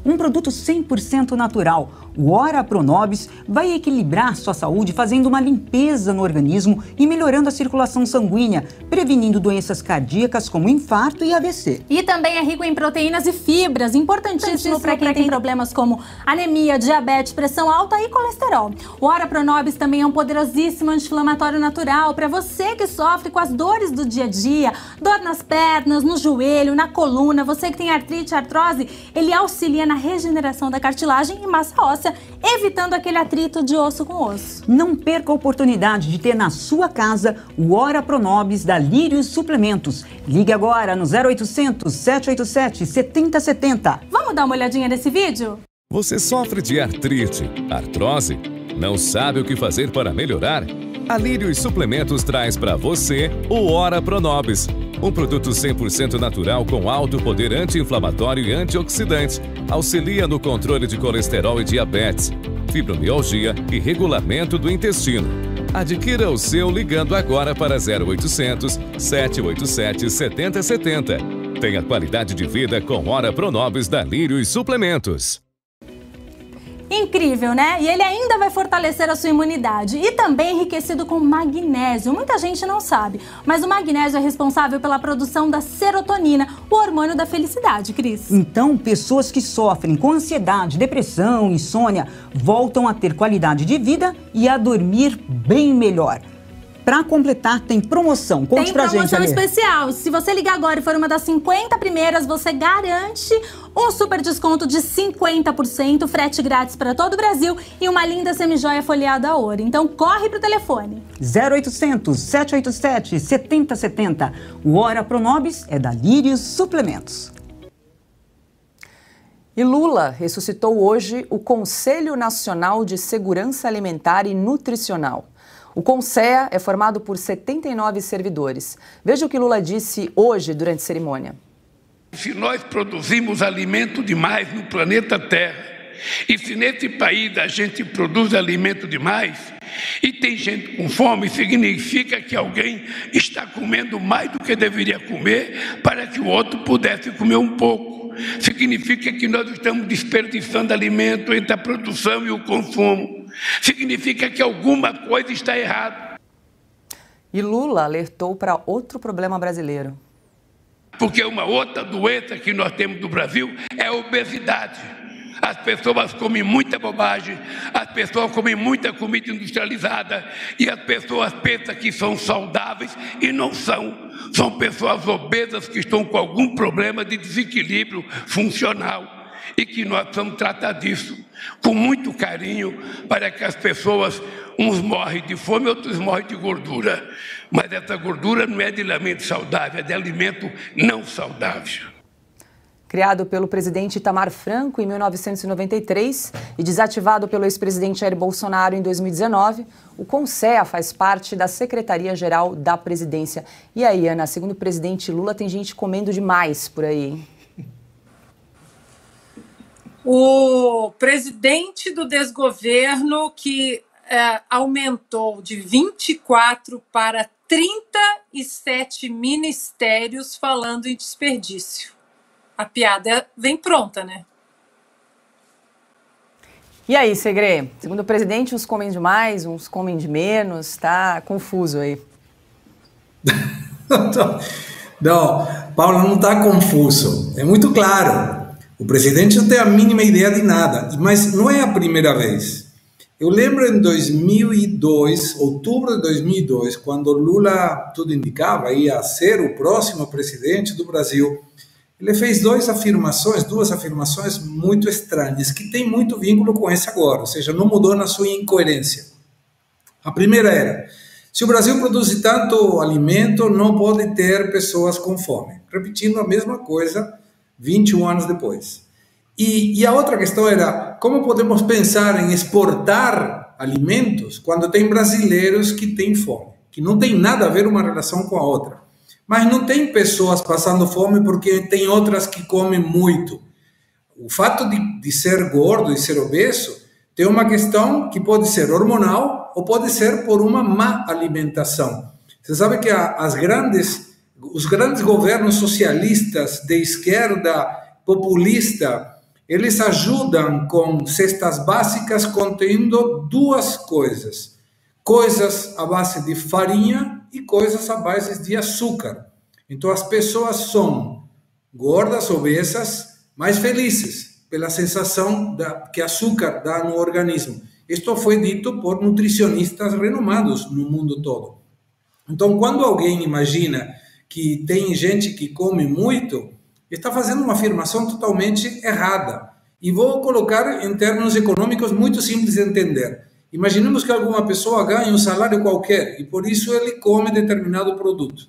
Speaker 6: Um produto 100% natural, o Ora Pronobis, vai equilibrar sua saúde fazendo uma limpeza no organismo e melhorando a circulação sanguínea, prevenindo doenças cardíacas como infarto e AVC.
Speaker 7: E também é rico em proteínas e fibras, importantíssimo para quem tem problemas como anemia, diabetes, pressão alta e colesterol. O Ora Pronobis também é um poderosíssimo anti-inflamatório natural para você que sofre com as dores do dia a dia, dor nas pernas, no joelho, na coluna, você que tem artrite, artrose, ele auxilia na regeneração da cartilagem e massa óssea, evitando aquele atrito de osso com osso.
Speaker 6: Não perca a oportunidade de ter na sua casa o Ora Pronobis da Lírios Suplementos. Ligue agora no 0800 787 7070.
Speaker 7: Vamos dar uma olhadinha nesse vídeo?
Speaker 8: Você sofre de artrite, artrose? Não sabe o que fazer para melhorar? A Lírios Suplementos traz para você o Ora Pronobis, um produto 100% natural com alto poder anti-inflamatório e antioxidante. Auxilia no controle de colesterol e diabetes, fibromialgia e regulamento do intestino. Adquira o seu ligando agora para 0800 787 7070. Tenha qualidade de vida com Ora Pronobis da Lírios Suplementos.
Speaker 7: Incrível, né? E ele ainda vai fortalecer a sua imunidade e também enriquecido com magnésio. Muita gente não sabe, mas o magnésio é responsável pela produção da serotonina, o hormônio da felicidade, Cris.
Speaker 6: Então, pessoas que sofrem com ansiedade, depressão, insônia, voltam a ter qualidade de vida e a dormir bem melhor. Para completar, tem promoção. Conte pra gente,
Speaker 7: Tem promoção especial. Se você ligar agora e for uma das 50 primeiras, você garante um super desconto de 50%, frete grátis para todo o Brasil e uma linda semijoia folheada a ouro. Então, corre pro telefone.
Speaker 6: 0800 787 7070. O Ora Pronobis é da Lírios Suplementos.
Speaker 1: E Lula ressuscitou hoje o Conselho Nacional de Segurança Alimentar e Nutricional. O CONSEA é formado por 79 servidores. Veja o que Lula disse hoje durante a cerimônia.
Speaker 9: Se nós produzimos alimento demais no planeta Terra, e se nesse país a gente produz alimento demais, e tem gente com fome, significa que alguém está comendo mais do que deveria comer para que o outro pudesse comer um pouco. Significa que nós estamos desperdiçando alimento entre a produção e o consumo. Significa que alguma coisa está errada.
Speaker 1: E Lula alertou para outro problema brasileiro.
Speaker 9: Porque uma outra doença que nós temos no Brasil é a obesidade. As pessoas comem muita bobagem, as pessoas comem muita comida industrializada e as pessoas pensam que são saudáveis e não são. São pessoas obesas que estão com algum problema de desequilíbrio funcional e que nós precisamos tratar disso com muito carinho para que as pessoas, uns morrem de fome, outros morrem de gordura. Mas essa gordura não é de alimento saudável, é de alimento não saudável.
Speaker 1: Criado pelo presidente Itamar Franco em 1993 e desativado pelo ex-presidente Jair Bolsonaro em 2019, o CONSEA faz parte da Secretaria-Geral da Presidência. E aí, Ana, segundo o presidente Lula, tem gente comendo demais por aí, hein?
Speaker 2: O presidente do desgoverno que aumentou de 24 para 30 37 ministérios falando em desperdício. A piada vem pronta, né?
Speaker 1: E aí, Segre? Segundo o presidente, uns comem de mais, uns comem de menos, tá confuso aí.
Speaker 3: Não, Paula, não está confuso. É muito claro. O presidente não tem a mínima ideia de nada. Mas não é a primeira vez. Eu lembro em 2002, outubro de 2002, quando Lula, tudo indicava, ia ser o próximo presidente do Brasil. Ele fez duas afirmações muito estranhas, que têm muito vínculo com esse agora, ou seja, não mudou na sua incoerência. A primeira era: se o Brasil produz tanto alimento, não pode ter pessoas com fome. Repetindo a mesma coisa 21 anos depois. E a outra questão era: como podemos pensar em exportar alimentos quando tem brasileiros que têm fome? Que não tem nada a ver uma relação com a outra. Mas não tem pessoas passando fome porque tem outras que comem muito. O fato de ser gordo e ser obeso tem uma questão que pode ser hormonal ou pode ser por uma má alimentação. Você sabe que os grandes governos socialistas de esquerda populista, eles ajudam com cestas básicas contendo duas coisas. Coisas à base de farinha e coisas à base de açúcar. Então as pessoas são gordas, obesas, mais felizes pela sensação que açúcar dá no organismo. Isto foi dito por nutricionistas renomados no mundo todo. Então, quando alguém imagina que tem gente que come muito, está fazendo uma afirmação totalmente errada. E vou colocar em termos econômicos muito simples de entender. Imaginemos que alguma pessoa ganha um salário qualquer e por isso ele come determinado produto.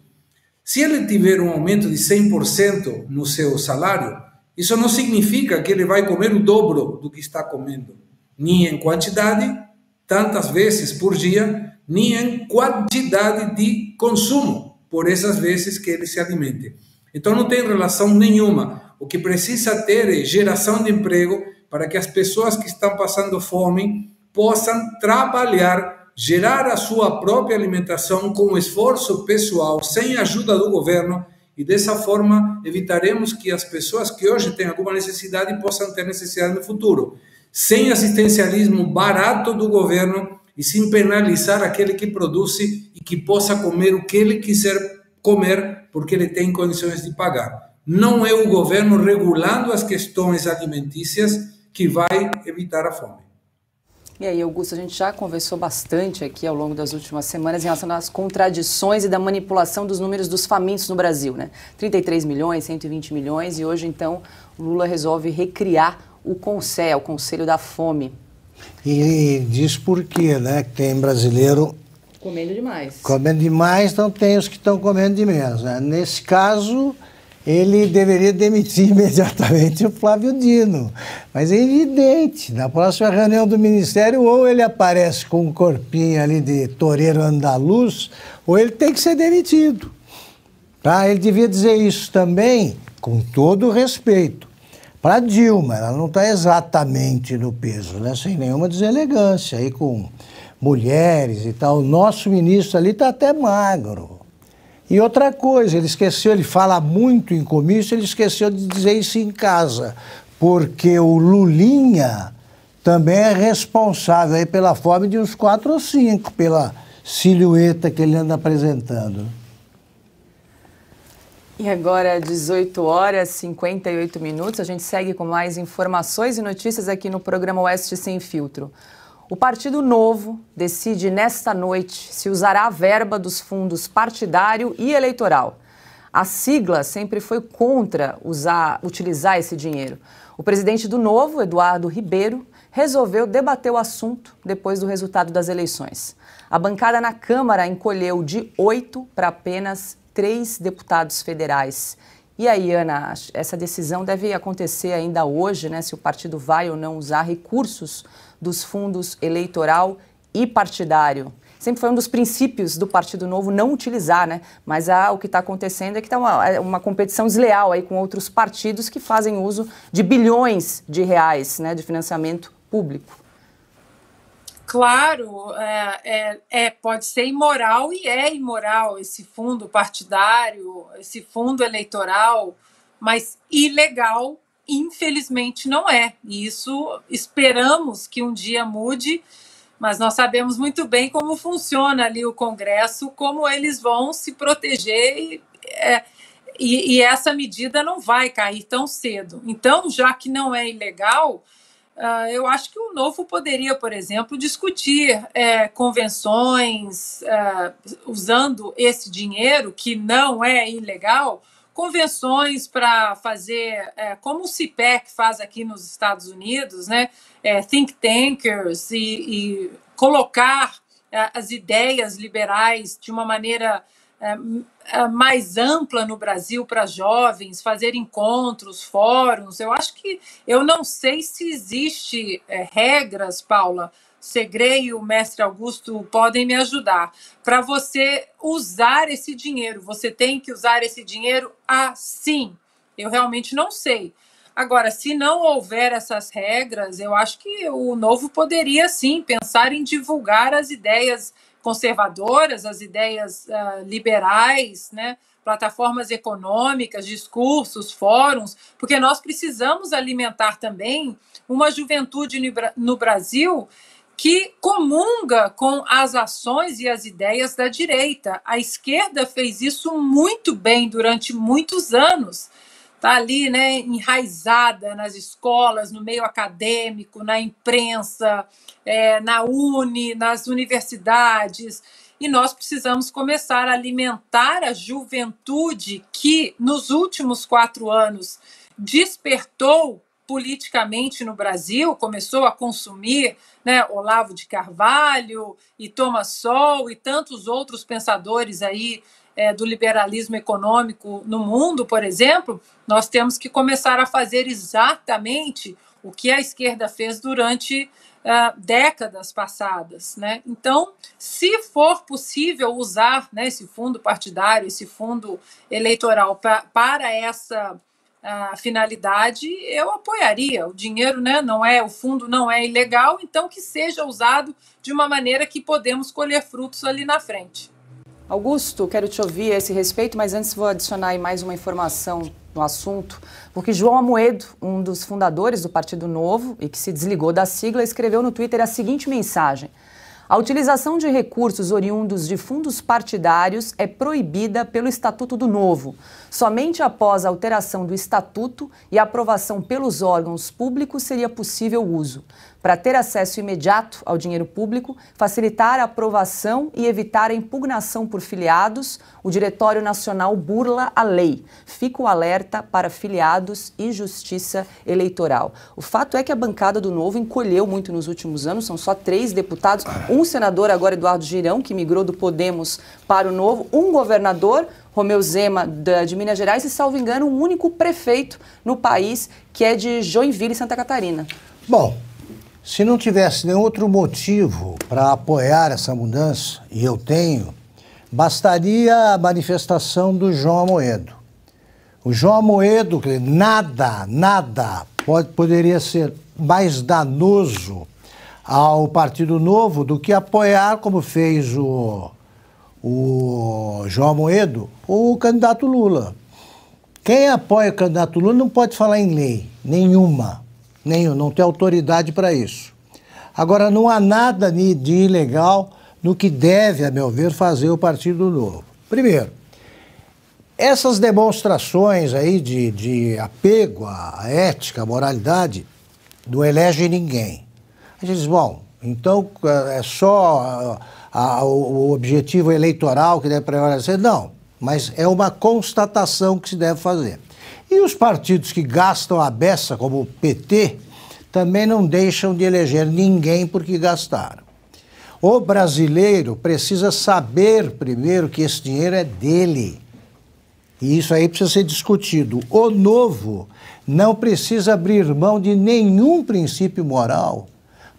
Speaker 3: Se ele tiver um aumento de 100% no seu salário, isso não significa que ele vai comer o dobro do que está comendo. Nem em quantidade, tantas vezes por dia, nem em quantidade de consumo, por essas vezes que ele se alimente. Então não tem relação nenhuma. O que precisa ter é geração de emprego para que as pessoas que estão passando fome possam trabalhar, gerar a sua própria alimentação com esforço pessoal, sem ajuda do governo, e dessa forma evitaremos que as pessoas que hoje têm alguma necessidade possam ter necessidade no futuro, sem assistencialismo barato do governo e sem penalizar aquele que produz e que possa comer o que ele quiser comer porque ele tem condições de pagar. Não é o governo regulando as questões alimentícias que vai evitar a fome.
Speaker 1: E aí, Augusto, a gente já conversou bastante aqui ao longo das últimas semanas em relação às contradições e da manipulação dos números dos famintos no Brasil, né? 33 milhões, 120 milhões, e hoje, então, o Lula resolve recriar o CONSE, o Conselho da Fome.
Speaker 4: E diz por quê, né? Que tem brasileiro
Speaker 1: comendo demais.
Speaker 4: Comendo demais, então tem os que estão comendo de menos, né? Nesse caso, ele deveria demitir imediatamente o Flávio Dino. Mas é evidente, na próxima reunião do Ministério, ou ele aparece com um corpinho ali de toureiro andaluz, ou ele tem que ser demitido. Tá? Ele devia dizer isso também, com todo o respeito, para Dilma. Ela não está exatamente no peso, né? Sem nenhuma deselegância, aí com mulheres e tal. O nosso ministro ali está até magro. E outra coisa, ele esqueceu, ele fala muito em comício, ele esqueceu de dizer isso em casa, porque o Lulinha também é responsável aí pela fome de uns 4 ou 5, pela silhueta que ele anda apresentando.
Speaker 1: E agora, 18 horas e 58 minutos, a gente segue com mais informações e notícias aqui no programa Oeste Sem Filtro. O Partido Novo decide nesta noite se usará a verba dos fundos partidário e eleitoral. A sigla sempre foi contra utilizar esse dinheiro. O presidente do Novo, Eduardo Ribeiro, resolveu debater o assunto depois do resultado das eleições. A bancada na Câmara encolheu de 8 para apenas 3 deputados federais. E aí, Ana, essa decisão deve acontecer ainda hoje, né? Se o partido vai ou não usar recursos dos fundos eleitoral e partidário. Sempre foi um dos princípios do Partido Novo não utilizar, né? Mas o que está acontecendo é que está uma competição desleal aí com outros partidos que fazem uso de bilhões de reais, né, de financiamento público.
Speaker 2: Claro, pode ser imoral e é imoral esse fundo partidário, esse fundo eleitoral, mas ilegal, infelizmente, não é. E isso esperamos que um dia mude, mas nós sabemos muito bem como funciona ali o Congresso, como eles vão se proteger e essa medida não vai cair tão cedo. Então, já que não é ilegal, eu acho que o Novo poderia, por exemplo, discutir convenções usando esse dinheiro, que não é ilegal, convenções para fazer, como o CIPEC faz aqui nos Estados Unidos, né? Think tankers e colocar as ideias liberais de uma maneira mais ampla no Brasil para jovens, fazer encontros, fóruns. Eu não sei se existe regras, Paula, Segré e o mestre Augusto podem me ajudar, para você usar esse dinheiro. Você tem que usar esse dinheiro assim. Eu realmente não sei. Agora, se não houver essas regras, eu acho que o Novo poderia, sim, pensar em divulgar as ideias conservadoras, as ideias liberais, né? Plataformas econômicas, discursos, fóruns, porque nós precisamos alimentar também uma juventude no Brasil que comunga com as ações e as ideias da direita. A esquerda fez isso muito bem durante muitos anos. Está ali, né, enraizada nas escolas, no meio acadêmico, na imprensa, na nas universidades. E nós precisamos começar a alimentar a juventude que, nos últimos 4 anos, despertou politicamente no Brasil, começou a consumir, né, Olavo de Carvalho e Thomas Sowell e tantos outros pensadores aí do liberalismo econômico no mundo, por exemplo. Nós temos que começar a fazer exatamente o que a esquerda fez durante décadas passadas, né? Então, se for possível usar, né, esse fundo partidário, esse fundo eleitoral para essa finalidade, eu apoiaria. O dinheiro, né, o fundo não é ilegal, então que seja usado de uma maneira que podemos colher frutos ali na frente.
Speaker 1: Augusto, quero te ouvir a esse respeito, mas antes vou adicionar aí mais uma informação no assunto, porque João Amoedo, um dos fundadores do Partido Novo e que se desligou da sigla, escreveu no Twitter a seguinte mensagem: a utilização de recursos oriundos de fundos partidários é proibida pelo Estatuto do Novo. Somente após a alteração do Estatuto e aprovação pelos órgãos públicos seria possível o uso. Para ter acesso imediato ao dinheiro público, facilitar a aprovação e evitar a impugnação por filiados, o Diretório Nacional burla a lei. Fica o alerta para filiados e justiça eleitoral. O fato é que a bancada do Novo encolheu muito nos últimos anos, são só 3 deputados, um senador agora, Eduardo Girão, que migrou do Podemos para o Novo, um governador, Romeu Zema, de Minas Gerais, e, salvo engano, um único prefeito no país, que é de Joinville, Santa Catarina.
Speaker 4: Bom, se não tivesse nenhum outro motivo para apoiar essa mudança, e eu tenho, bastaria a manifestação do João Amoedo. O João Amoedo, nada poderia ser mais danoso ao Partido Novo do que apoiar, como fez o João Amoedo, o candidato Lula. Quem apoia o candidato Lula não pode falar em lei, nenhuma, não tem autoridade para isso. Agora, não há nada de ilegal no que deve, a meu ver, fazer o Partido Novo. Primeiro, essas demonstrações aí de apego à ética, à moralidade, não elege ninguém. A gente diz, bom, então é só o objetivo eleitoral que deve prevalecer? Não, mas é uma constatação que se deve fazer. E os partidos que gastam a beça, como o PT, também não deixam de eleger ninguém porque gastaram. O brasileiro precisa saber primeiro que esse dinheiro é dele. E isso aí precisa ser discutido. O Novo não precisa abrir mão de nenhum princípio moral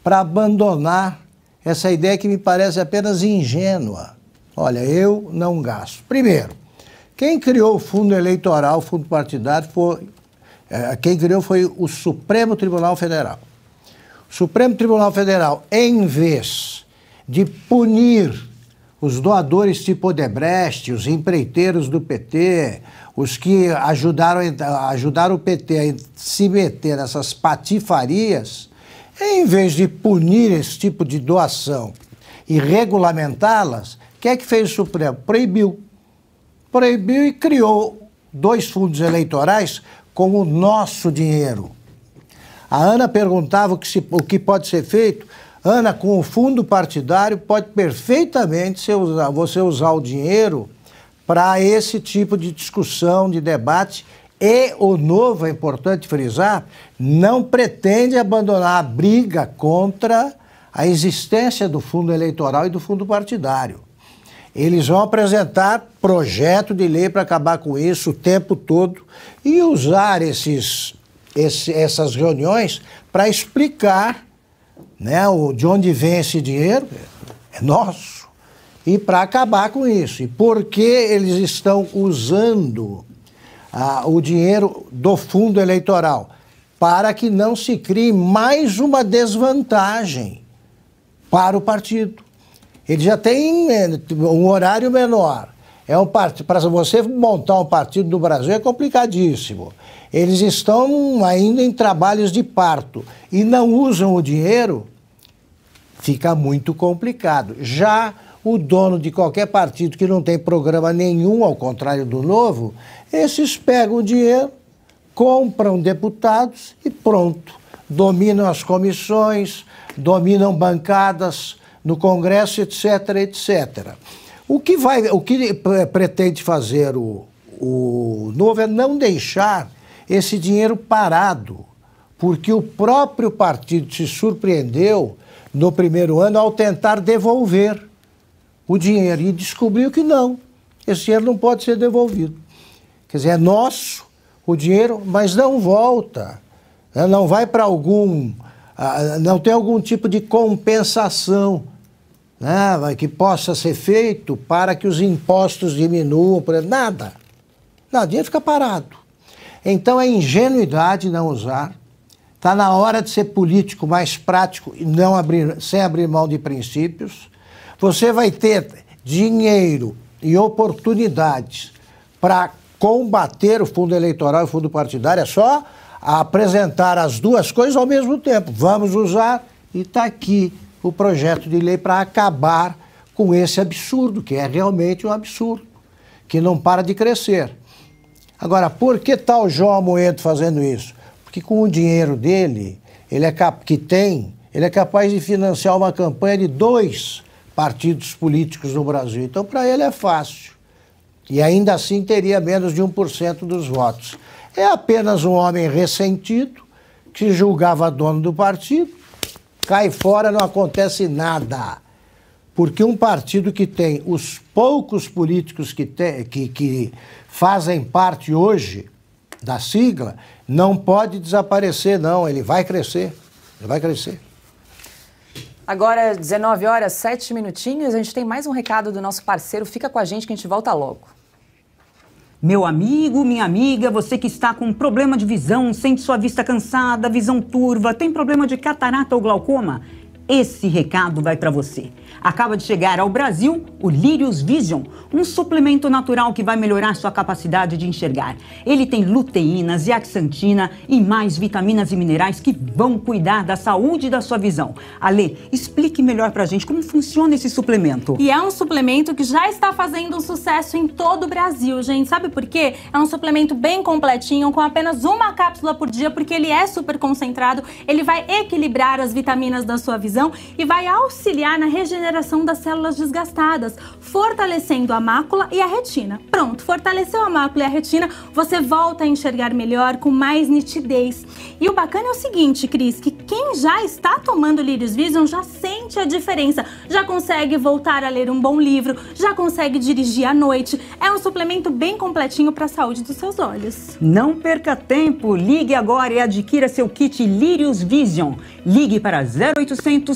Speaker 4: para abandonar essa ideia que me parece apenas ingênua. Olha, eu não gasto. Primeiro, quem criou o fundo eleitoral, o fundo partidário, quem criou foi o Supremo Tribunal Federal. O Supremo Tribunal Federal, em vez de punir os doadores tipo Odebrecht, os empreiteiros do PT, os que ajudaram o PT a se meter nessas patifarias, em vez de punir esse tipo de doação e regulamentá-las, o que é que fez o Supremo? Proibiu. Proibiu e criou 2 fundos eleitorais com o nosso dinheiro. A Ana perguntava o que pode ser feito. Ana, com o fundo partidário, pode perfeitamente você usar o dinheiro para esse tipo de discussão, de debate. E o Novo, é importante frisar, não pretende abandonar a briga contra a existência do fundo eleitoral e do fundo partidário. Eles vão apresentar projeto de lei para acabar com isso o tempo todo e usar essas reuniões para explicar, né, de onde vem esse dinheiro, é nosso, e para acabar com isso. E por que eles estão usando o dinheiro do fundo eleitoral? Para que não se crie mais uma desvantagem para o partido. Ele já tem um horário menor. Para você montar um partido no Brasil é complicadíssimo. Eles estão ainda em trabalhos de parto e não usam o dinheiro, fica muito complicado. Já o dono de qualquer partido que não tem programa nenhum, ao contrário do Novo, esses pegam o dinheiro, compram deputados e pronto. Dominam as comissões, dominam bancadas no Congresso, etc, etc. O que pretende fazer o Novo é não deixar esse dinheiro parado, porque o próprio partido se surpreendeu no primeiro ano ao tentar devolver o dinheiro e descobriu que não, esse dinheiro não pode ser devolvido. Quer dizer, é nosso o dinheiro, mas não volta, não vai para não tem algum tipo de compensação, né, que possa ser feito para que os impostos diminuam, nada. Não, o dinheiro fica parado. Então é ingenuidade não usar. Está na hora de ser político mais prático e sem abrir mão de princípios. Você vai ter dinheiro e oportunidades para combater o fundo eleitoral e o fundo partidário. É só apresentar as duas coisas ao mesmo tempo. Vamos usar e está aqui o projeto de lei para acabar com esse absurdo, que é realmente um absurdo, que não para de crescer. Agora, por que está o João Amoedo fazendo isso? Porque com o dinheiro dele, ele é capaz de financiar uma campanha de 2 partidos políticos no Brasil. Então, para ele é fácil. E ainda assim teria menos de 1% dos votos. É apenas um homem ressentido, que se julgava dono do partido, cai fora, não acontece nada. Porque um partido que tem os poucos políticos que fazem parte hoje da sigla, não pode desaparecer, não. Ele vai crescer. Ele vai crescer.
Speaker 1: Agora, 19 horas, 7 minutinhos, a gente tem mais um recado do nosso parceiro. Fica com a gente que a gente volta logo.
Speaker 6: Meu amigo, minha amiga, você que está com problema de visão, sente sua vista cansada, visão turva, tem problema de catarata ou glaucoma? Esse recado vai para você. Acaba de chegar ao Brasil o Lírios Vision, um suplemento natural que vai melhorar sua capacidade de enxergar. Ele tem luteína, zeaxantina e mais vitaminas e minerais que vão cuidar da saúde da sua visão. Ale, explique melhor pra gente como funciona esse suplemento.
Speaker 7: E é um suplemento que já está fazendo um sucesso em todo o Brasil, gente. Sabe por quê? É um suplemento bem completinho, com apenas uma cápsula por dia, porque ele é super concentrado, ele vai equilibrar as vitaminas da sua visão e vai auxiliar na regeneração das células desgastadas, fortalecendo a mácula e a retina. Pronto, fortaleceu a mácula e a retina, você volta a enxergar melhor, com mais nitidez. E o bacana é o seguinte, Cris, que quem já está tomando Lírios Vision já sente a diferença, já consegue voltar a ler um bom livro, já consegue dirigir à noite. É um suplemento bem completinho para a saúde dos seus olhos.
Speaker 6: Não perca tempo, ligue agora e adquira seu kit Lírios Vision. Ligue para 0800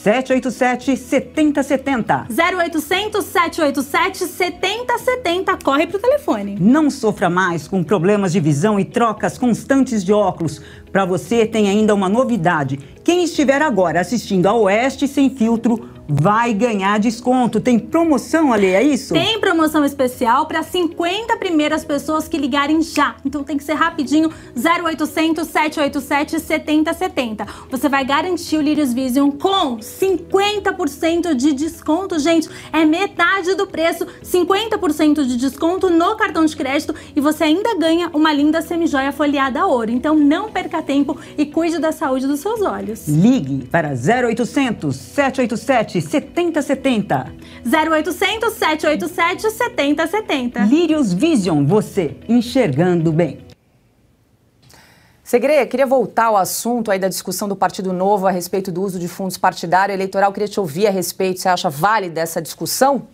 Speaker 6: 787-7070.
Speaker 7: 0800-787-7070. Corre pro telefone.
Speaker 6: Não sofra mais com problemas de visão e trocas constantes de óculos. Para você tem ainda uma novidade. Quem estiver agora assistindo a Oeste Sem Filtro vai ganhar desconto. Tem promoção, Ale, é isso?
Speaker 7: Tem promoção especial para 50 primeiras pessoas que ligarem já. Então tem que ser rapidinho. 0800-787-7070. Você vai garantir o Lírios Vision com 50% de desconto, gente. É metade do preço, 50% de desconto no cartão de crédito e você ainda ganha uma linda semijoia folheada a ouro. Então não perca tempo e cuide da saúde dos seus olhos.
Speaker 6: Ligue para 0800-787-7070.
Speaker 7: 0800-787-7070.
Speaker 6: Lírios Vision, você enxergando bem.
Speaker 1: Segre, queria voltar ao assunto aí da discussão do Partido Novo a respeito do uso de fundos partidário eleitoral. Queria te ouvir a respeito. Você acha válida essa discussão?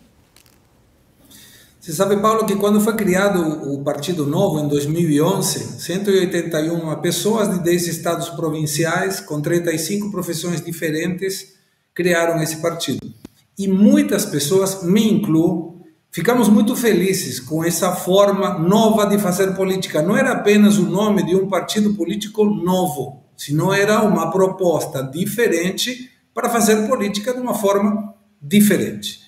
Speaker 3: Você sabe, Paulo, que quando foi criado o Partido Novo, em 2011, 181 pessoas de 10 estados provinciais, com 35 profissões diferentes, criaram esse partido. E muitas pessoas, me incluo, ficamos muito felizes com essa forma nova de fazer política. Não era apenas o nome de um partido político novo, senão era uma proposta diferente para fazer política de uma forma diferente.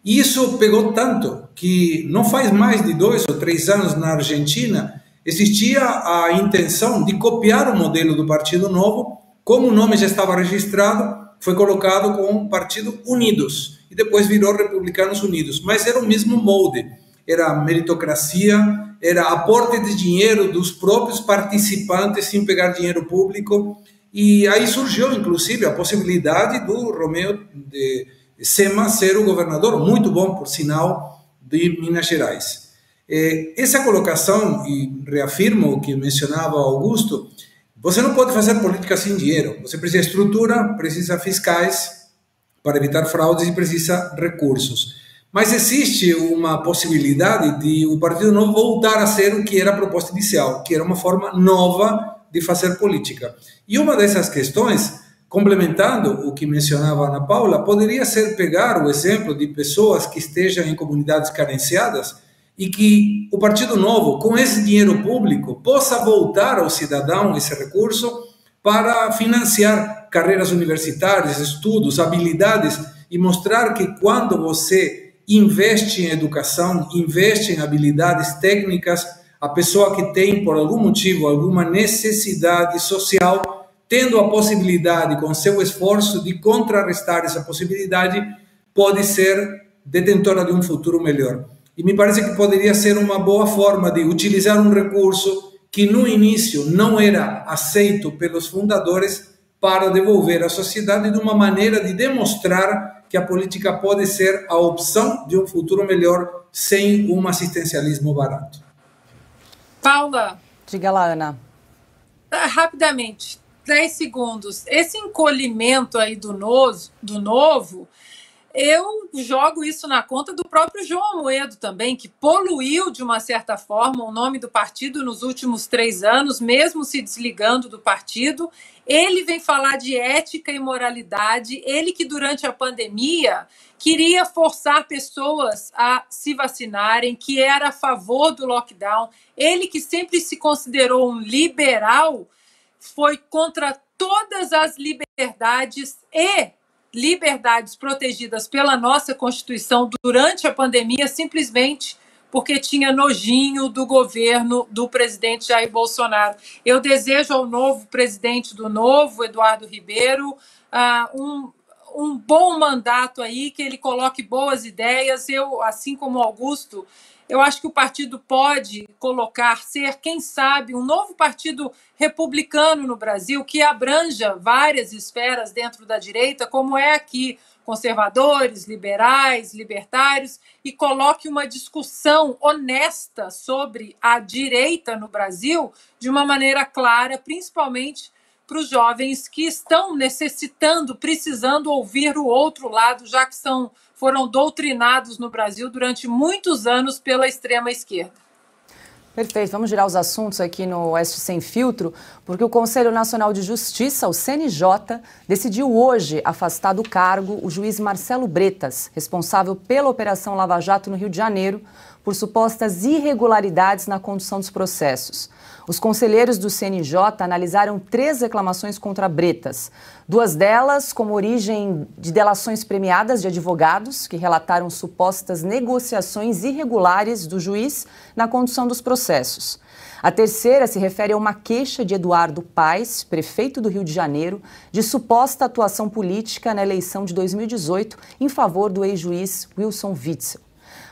Speaker 3: E isso pegou tanto que não faz mais de 2 ou 3 anos na Argentina existia a intenção de copiar o modelo do Partido Novo. Como o nome já estava registrado, foi colocado como Partido Unidos e depois virou Republicanos Unidos, mas era o mesmo molde, era meritocracia, era aporte de dinheiro dos próprios participantes sem pegar dinheiro público, e aí surgiu inclusive a possibilidade do Romeu de Zema ser o governador, muito bom por sinal, de Minas Gerais. Essa colocação, e reafirmo o que mencionava Augusto, você não pode fazer política sem dinheiro. Você precisa de estrutura, precisa fiscais para evitar fraudes e precisa recursos. Mas existe uma possibilidade de o Partido Novo voltar a ser o que era a proposta inicial, que era uma forma nova de fazer política. E uma dessas questões, complementando o que mencionava a Ana Paula, poderia ser pegar o exemplo de pessoas que estejam em comunidades carenciadas e que o Partido Novo, com esse dinheiro público, possa voltar ao cidadão esse recurso para financiar carreiras universitárias, estudos, habilidades e mostrar que quando você investe em educação, investe em habilidades técnicas, a pessoa que tem, por algum motivo, alguma necessidade social, tendo a possibilidade, com seu esforço, de contrarrestar essa possibilidade, pode ser detentora de um futuro melhor. E me parece que poderia ser uma boa forma de utilizar um recurso que no início não era aceito pelos fundadores para devolver à sociedade de uma maneira de demonstrar que a política pode ser a opção de um futuro melhor sem um assistencialismo barato.
Speaker 2: Paula.
Speaker 1: Diga lá, Ana.
Speaker 2: Rapidamente, 10 segundos. Esse encolhimento aí do novo, eu jogo isso na conta do próprio João Amoedo também, que poluiu, de uma certa forma, o nome do partido nos últimos 3 anos, mesmo se desligando do partido. Ele vem falar de ética e moralidade, ele que durante a pandemia queria forçar pessoas a se vacinarem, que era a favor do lockdown, ele que sempre se considerou um liberal, foi contra todas as liberdades protegidas pela nossa Constituição durante a pandemia, simplesmente porque tinha nojinho do governo do presidente Jair Bolsonaro. Eu desejo ao novo presidente do Novo, Eduardo Ribeiro, um bom mandato aí, que ele coloque boas ideias. Eu, assim como Augusto, eu acho que o partido pode ser, quem sabe, um novo partido republicano no Brasil, que abranja várias esferas dentro da direita, como é aqui, conservadores, liberais, libertários, e coloque uma discussão honesta sobre a direita no Brasil de uma maneira clara, principalmente para os jovens que estão precisando ouvir o outro lado, já que foram doutrinados no Brasil durante muitos anos pela extrema-esquerda.
Speaker 1: Perfeito, vamos girar os assuntos aqui no Oeste Sem Filtro, porque o Conselho Nacional de Justiça, o CNJ, decidiu hoje afastar do cargo o juiz Marcelo Bretas, responsável pela Operação Lava Jato no Rio de Janeiro, por supostas irregularidades na condução dos processos. Os conselheiros do CNJ analisaram 3 reclamações contra Bretas. 2 delas como origem de delações premiadas de advogados que relataram supostas negociações irregulares do juiz na condução dos processos. A terceira se refere a uma queixa de Eduardo Paes, prefeito do Rio de Janeiro, de suposta atuação política na eleição de 2018 em favor do ex-juiz Wilson Witzel.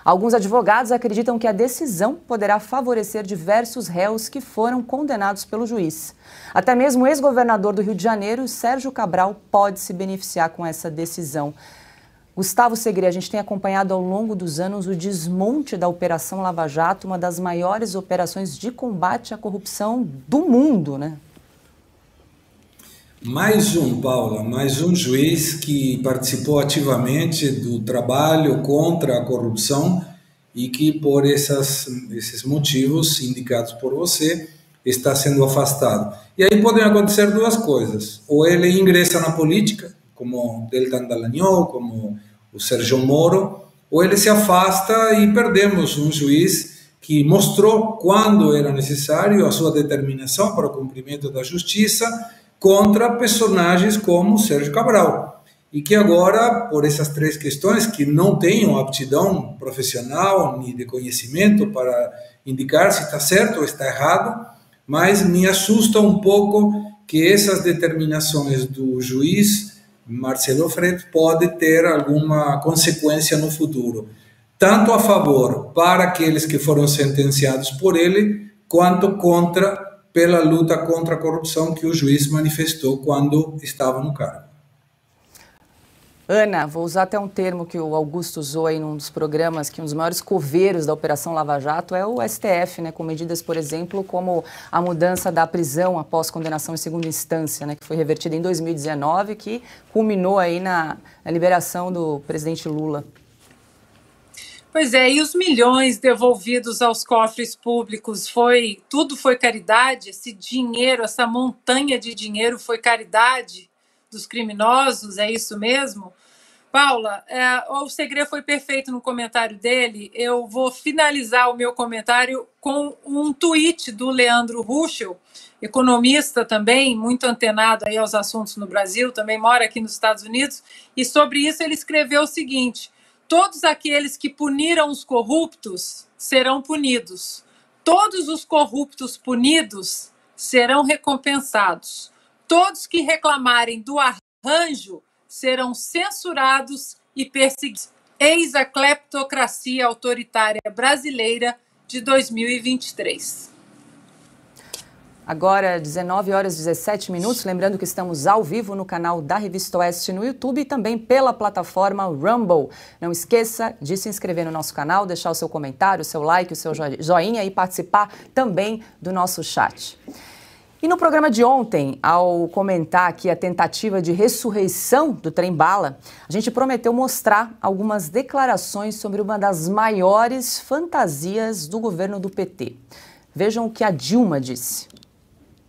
Speaker 1: Alguns advogados acreditam que a decisão poderá favorecer diversos réus que foram condenados pelo juiz. Até mesmo o ex-governador do Rio de Janeiro, Sérgio Cabral, pode se beneficiar com essa decisão. Gustavo Segre, a gente tem acompanhado ao longo dos anos o desmonte da Operação Lava Jato, uma das maiores operações de combate à corrupção do mundo, né?
Speaker 3: Mais um, Paula, mais um juiz que participou ativamente do trabalho contra a corrupção e que, por esses motivos indicados por você, está sendo afastado. E aí podem acontecer 2 coisas. Ou ele ingressa na política, como Deltan Dallagnol, como o Sérgio Moro, ou ele se afasta e perdemos um juiz que mostrou, quando era necessário, a sua determinação para o cumprimento da justiça contra personagens como Sérgio Cabral. E que agora, por essas 3 questões, que não tenham aptidão profissional nem de conhecimento para indicar se está certo ou está errado, mas me assusta um pouco que essas determinações do juiz Marcelo Bretas podem ter alguma consequência no futuro, tanto a favor para aqueles que foram sentenciados por ele, quanto pela luta contra a corrupção que o juiz manifestou quando estava no cargo.
Speaker 1: Ana, vou usar até um termo que o Augusto usou aí num dos programas, que um dos maiores coveiros da Operação Lava Jato é o STF, né, com medidas, por exemplo, como a mudança da prisão após condenação em segunda instância, né, que foi revertida em 2019, que culminou aí na liberação do presidente Lula.
Speaker 2: Pois é, e os milhões devolvidos aos cofres públicos, tudo foi caridade? Esse dinheiro, essa montanha de dinheiro foi caridade dos criminosos? É isso mesmo? Paula, o Segre foi perfeito no comentário dele. Eu vou finalizar o meu comentário com um tweet do Leandro Ruschel, economista também, muito antenado aí aos assuntos no Brasil, também mora aqui nos Estados Unidos, e sobre isso ele escreveu o seguinte: todos aqueles que puniram os corruptos serão punidos. Todos os corruptos punidos serão recompensados. Todos que reclamarem do arranjo serão censurados e perseguidos. Eis a cleptocracia autoritária brasileira de 2023.
Speaker 1: Agora, 19h17, lembrando que estamos ao vivo no canal da Revista Oeste no YouTube e também pela plataforma Rumble. Não esqueça de se inscrever no nosso canal, deixar o seu comentário, o seu like, o seu joinha e participar também do nosso chat. E no programa de ontem, ao comentar aqui a tentativa de ressurreição do trem-bala, a gente prometeu mostrar algumas declarações sobre uma das maiores fantasias do governo do PT. Vejam o que a Dilma disse.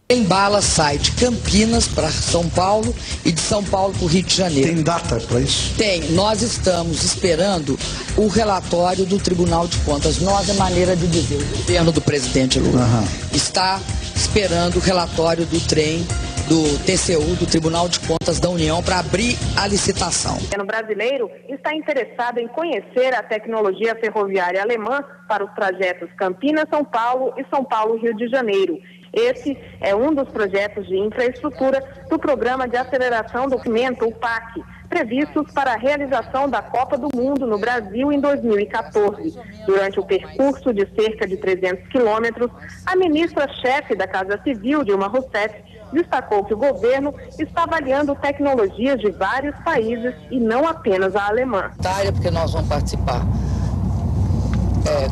Speaker 10: Trem-bala sai de Campinas para São Paulo e de São Paulo para o Rio de Janeiro.
Speaker 4: Tem data para isso?
Speaker 10: Tem. Nós estamos esperando o relatório do Tribunal de Contas. Nós, é maneira de dizer, o governo do presidente Lula está esperando o relatório do trem do TCU, do Tribunal de Contas da União, para abrir a licitação.
Speaker 11: O governo brasileiro está interessado em conhecer a tecnologia ferroviária alemã para os trajetos Campinas-São Paulo e São Paulo-Rio de Janeiro. Esse é um dos projetos de infraestrutura do Programa de Aceleração do Cimento, o PAC, previstos para a realização da Copa do Mundo no Brasil em 2014. Durante o percurso de cerca de 300 quilômetros, a ministra-chefe da Casa Civil, Dilma Rousseff, destacou que o governo está avaliando tecnologias de vários países e não apenas a alemã.
Speaker 10: Porque nós vamos participar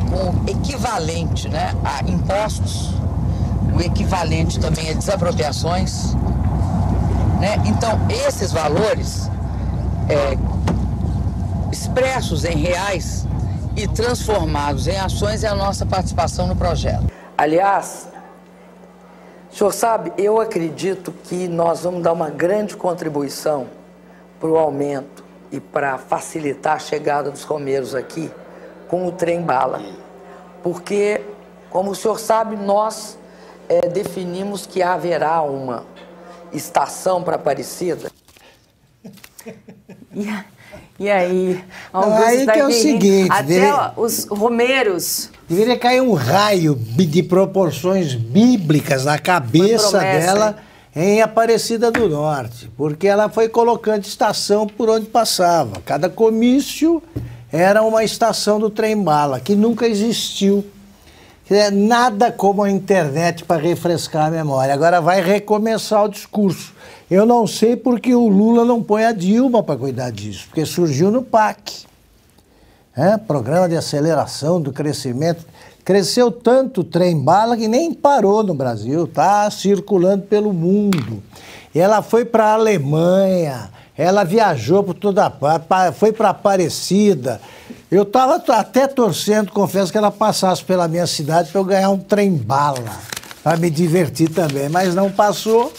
Speaker 10: com equivalente, né, a impostos, o equivalente também a desapropriações, né? Então, esses valores expressos em reais e transformados em ações é a nossa participação no projeto. Aliás, o senhor sabe, eu acredito que nós vamos dar uma grande contribuição para o aumento e para facilitar a chegada dos romeiros aqui com o trem-bala. Porque, como o senhor sabe, nós definimos que haverá uma estação para Aparecida.
Speaker 1: E aí?
Speaker 4: Aí que é o seguinte...
Speaker 1: Até os romeiros...
Speaker 4: Deveria cair um raio de proporções bíblicas na cabeça dela em Aparecida do Norte, porque ela foi colocando estação por onde passava. Cada comício era uma estação do trem-bala, que nunca existiu. Nada como a internet para refrescar a memória. Agora vai recomeçar o discurso. Eu não sei porque o Lula não põe a Dilma para cuidar disso, porque surgiu no PAC. Programa de Aceleração do Crescimento. Cresceu tanto o trem-bala que nem parou no Brasil, está circulando pelo mundo. E ela foi para a Alemanha, ela viajou por toda parte, foi para Aparecida. Eu estava até torcendo, confesso, que ela passasse pela minha cidade para eu ganhar um trem-bala, para me divertir também, mas não passou.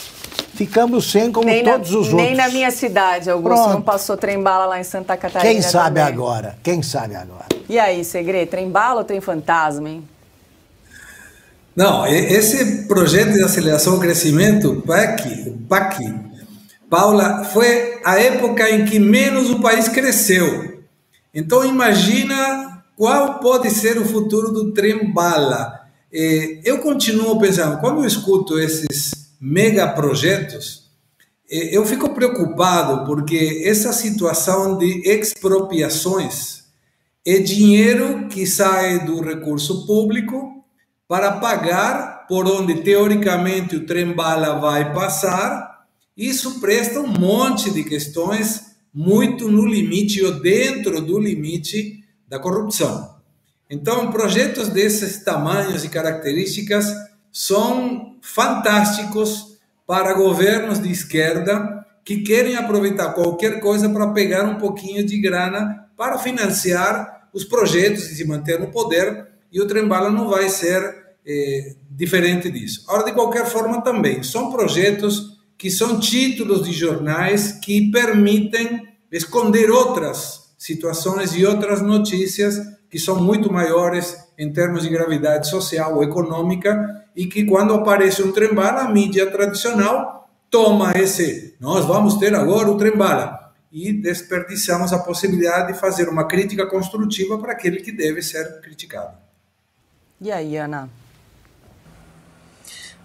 Speaker 4: Ficamos sem, como todos os outros.
Speaker 1: Nem na minha cidade, Augusto. Pronto. Não passou trem-bala lá em Santa Catarina.
Speaker 4: Quem sabe
Speaker 1: também.
Speaker 4: Agora? Quem sabe agora?
Speaker 1: E aí, Segre, trem-bala ou trem-fantasma, hein?
Speaker 3: Não, esse projeto de aceleração do crescimento, o PAC, Paula, foi a época em que menos o país cresceu. Então, imagina qual pode ser o futuro do trem-bala. Eu continuo pensando, quando eu escuto esses megaprojetos, eu fico preocupado porque essa situação de expropriações é dinheiro que sai do recurso público para pagar por onde teoricamente o trem-bala vai passar. Isso presta um monte de questões muito no limite ou dentro do limite da corrupção. Então, projetos desses tamanhos e características são fantásticos para governos de esquerda que querem aproveitar qualquer coisa para pegar um pouquinho de grana para financiar os projetos e se manter no poder, e o trem-bala não vai ser diferente disso. Agora, de qualquer forma, também são projetos que são títulos de jornais que permitem esconder outras situações e outras notícias que são muito maiores em termos de gravidade social ou econômica, e que quando aparece um trem-bala, a mídia tradicional toma nós vamos ter agora o trem-bala, e desperdiçamos a possibilidade de fazer uma crítica construtiva para aquele que deve ser criticado.
Speaker 1: E aí, Ana?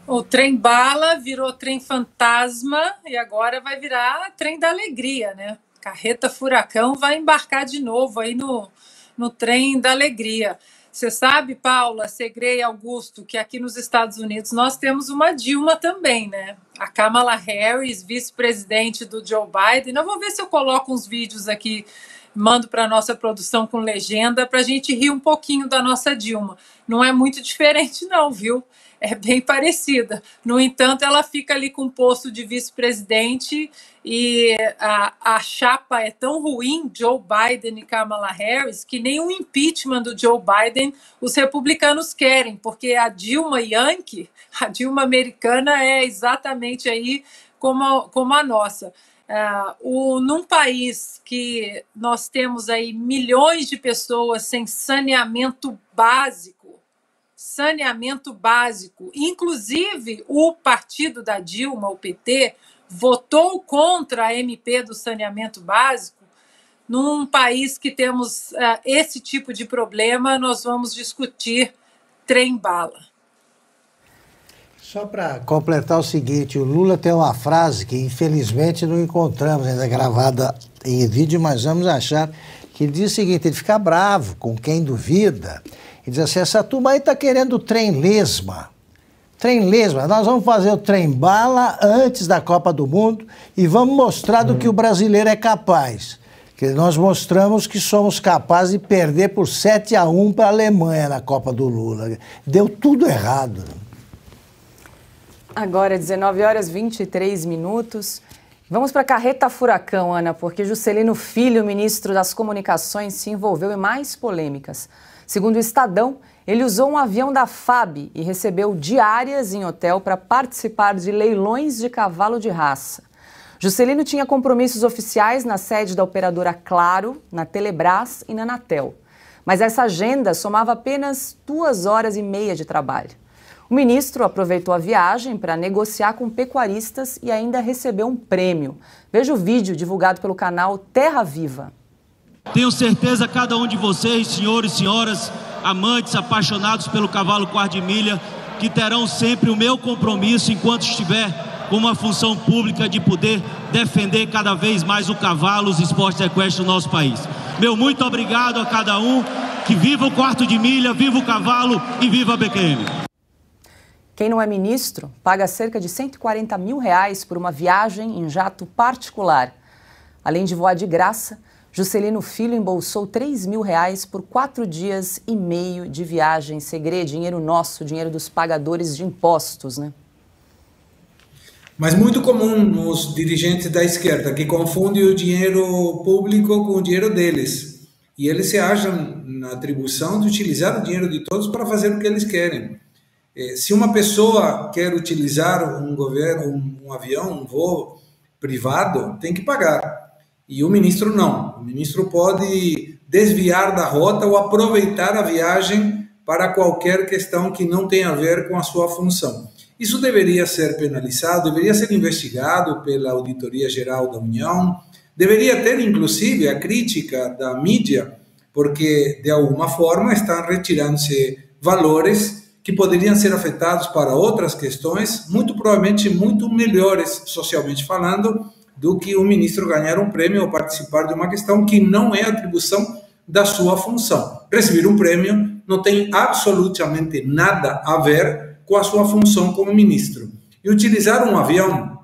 Speaker 2: O trem-bala virou trem-fantasma e agora vai virar trem da alegria, né? Carreta Furacão vai embarcar de novo aí no trem da alegria. Você sabe, Paula, Segre e Augusto, que aqui nos Estados Unidos nós temos uma Dilma também, né? A Kamala Harris, vice-presidente do Joe Biden. Eu vou ver se eu coloco uns vídeos aqui, mando para a nossa produção com legenda, para a gente rir um pouquinho da nossa Dilma. Não é muito diferente não, viu? É bem parecida. No entanto, ela fica ali com o posto de vice-presidente e a chapa é tão ruim, Joe Biden e Kamala Harris, que nem o impeachment do Joe Biden os republicanos querem, porque a Dilma Yankee, a Dilma americana, é exatamente aí como a nossa. Num país que nós temos aí milhões de pessoas sem saneamento básico, inclusive o partido da Dilma, o PT, votou contra a MP do saneamento básico. Num país que temos esse tipo de problema, nós vamos discutir trem-bala.
Speaker 4: Só para completar o seguinte, o Lula tem uma frase que infelizmente não encontramos ainda gravada em vídeo, mas vamos achar, que ele diz o seguinte: ele fica bravo com quem duvida e diz assim: essa turma aí está querendo trem-lesma. Trem-lesma, nós vamos fazer o trem-bala antes da Copa do Mundo e vamos mostrar do que o brasileiro é capaz. Que nós mostramos que somos capazes de perder por 7-1 para a Alemanha na Copa do Lula. Deu tudo errado.
Speaker 1: Agora, 19h23. Vamos para a carreta furacão, Ana, porque Juscelino Filho, ministro das Comunicações, se envolveu em mais polêmicas. Segundo o Estadão, Ele usou um avião da FAB e recebeu diárias em hotel para participar de leilões de cavalo de raça. Juscelino tinha compromissos oficiais na sede da operadora Claro, na Telebrás e na Anatel. Mas essa agenda somava apenas 2h30 de trabalho. O ministro aproveitou a viagem para negociar com pecuaristas e ainda recebeu um prêmio. Veja o vídeo divulgado pelo canal Terra Viva.
Speaker 12: Tenho certeza cada um de vocês, senhores e senhoras, amantes, apaixonados pelo cavalo quarto de milha, que terão sempre o meu compromisso enquanto estiver com uma função pública de poder defender cada vez mais o cavalo, os esportes equestres do nosso país. Meu muito obrigado a cada um, que viva o quarto de milha, viva o cavalo e viva a BQM.
Speaker 1: Quem não é ministro paga cerca de R$140 mil por uma viagem em jato particular. Além de voar de graça, Juscelino Filho embolsou R$3 mil por 4 dias e meio de viagem. Segredo, dinheiro nosso, dinheiro dos pagadores de impostos, né?
Speaker 3: Mas muito comum nos dirigentes da esquerda, que confundem o dinheiro público com o dinheiro deles. E eles se acham na atribuição de utilizar o dinheiro de todos para fazer o que eles querem. Se uma pessoa quer utilizar um avião, um voo privado, tem que pagar. E o ministro não. O ministro pode desviar da rota ou aproveitar a viagem para qualquer questão que não tenha a ver com a sua função. Isso deveria ser penalizado, deveria ser investigado pela Auditoria Geral da União, deveria ter, inclusive, a crítica da mídia, porque, de alguma forma, estão retirando-se valores que poderiam ser afetados para outras questões, muito provavelmente muito melhores, socialmente falando, do que o ministro ganhar um prêmio ou participar de uma questão que não é atribuição da sua função. Receber um prêmio não tem absolutamente nada a ver com a sua função como ministro. E utilizar um avião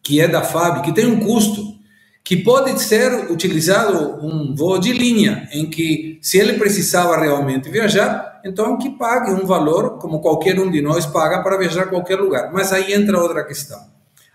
Speaker 3: que é da FAB, que tem um custo, que pode ser utilizado um voo de linha, em que, se ele precisava realmente viajar, então que pague um valor, como qualquer um de nós paga para viajar a qualquer lugar. Mas aí entra outra questão.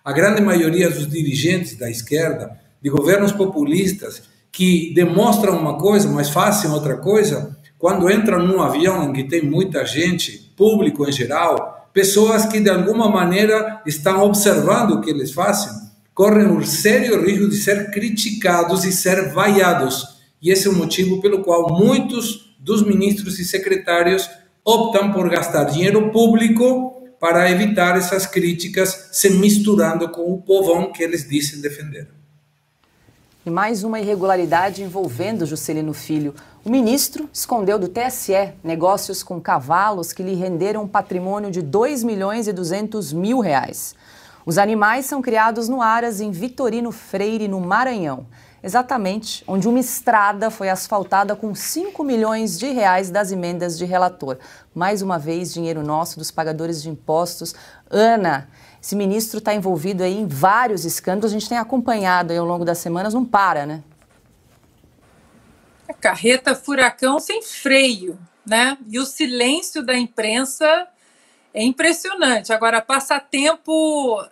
Speaker 3: A grande maioria dos dirigentes da esquerda, de governos populistas, que demonstram uma coisa, mas fazem outra coisa, quando entram num avião em que tem muita gente, público em geral, pessoas que de alguma maneira estão observando o que eles fazem, correm o sério risco de ser criticados e ser vaiados. E esse é o motivo pelo qual muitos dos ministros e secretários optam por gastar dinheiro público para evitar essas críticas, se misturando com o povão que eles dizem defender.
Speaker 1: E mais uma irregularidade envolvendo Juscelino Filho. O ministro escondeu do TSE negócios com cavalos que lhe renderam um patrimônio de R$2.2 milhões. Os animais são criados no Aras, em Vitorino Freire, no Maranhão, exatamente onde uma estrada foi asfaltada com R$5 milhões das emendas de relator. Mais uma vez, dinheiro nosso, dos pagadores de impostos. Ana, esse ministro está envolvido aí em vários escândalos, a gente tem acompanhado aí ao longo das semanas, não para, né?
Speaker 2: A carreta furacão sem freio, né? E o silêncio da imprensa é impressionante. Agora, passatempo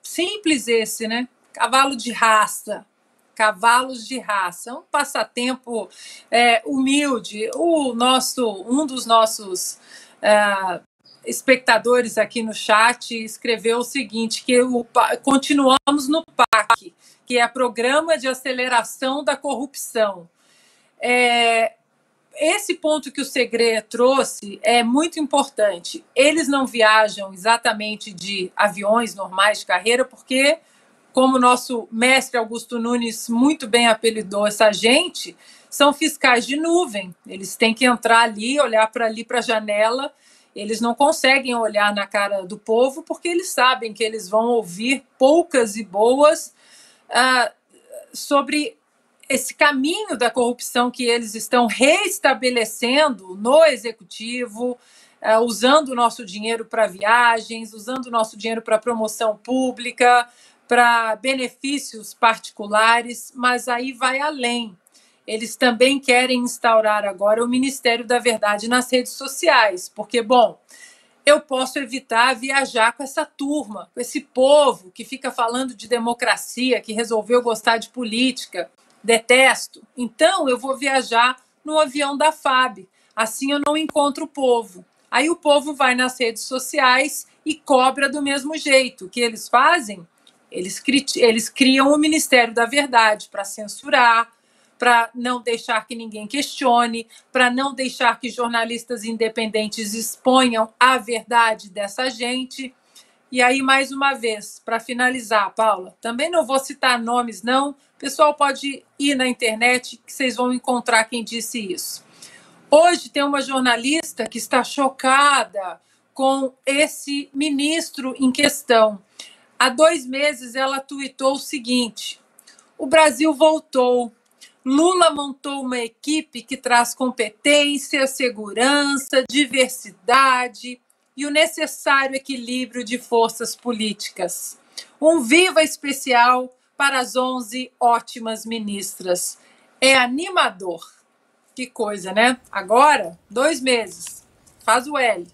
Speaker 2: simples esse, né? Cavalo de raça. Cavalos de raça. Um passatempo humilde. Um dos nossos espectadores aqui no chat escreveu o seguinte, que continuamos no PAC, que é Programa de Aceleração da Corrupção. Esse ponto que o Segre trouxe é muito importante. Eles não viajam exatamente de aviões normais de carreira, porque, como o nosso mestre Augusto Nunes muito bem apelidou essa gente, são fiscais de nuvem. Eles têm que entrar ali, olhar para ali para a janela. Eles não conseguem olhar na cara do povo, porque eles sabem que eles vão ouvir poucas e boas sobre esse caminho da corrupção que eles estão reestabelecendo no executivo, usando o nosso dinheiro para viagens, usando o nosso dinheiro para promoção pública, para benefícios particulares, mas aí vai além. Eles também querem instaurar agora o Ministério da Verdade nas redes sociais, porque, bom, eu posso evitar viajar com essa turma, com esse povo que fica falando de democracia, que resolveu gostar de política. Detesto. Então, eu vou viajar no avião da FAB. assim eu não encontro o povo. Aí o povo vai nas redes sociais e cobra do mesmo jeito. O que eles fazem? Eles criam o Ministério da Verdade para censurar, para não deixar que ninguém questione, para não deixar que jornalistas independentes exponham a verdade dessa gente. E aí, mais uma vez, para finalizar, Paula, também não vou citar nomes, não. O pessoal pode ir na internet que vocês vão encontrar quem disse isso. Hoje tem uma jornalista que está chocada com esse ministro em questão. Há 2 meses ela tuitou o seguinte: o Brasil voltou. Lula montou uma equipe que traz competência, segurança, diversidade e o necessário equilíbrio de forças políticas. Um viva especial para as 11 ótimas ministras. É animador. Que coisa, né? Agora, 2 meses. Faz o L.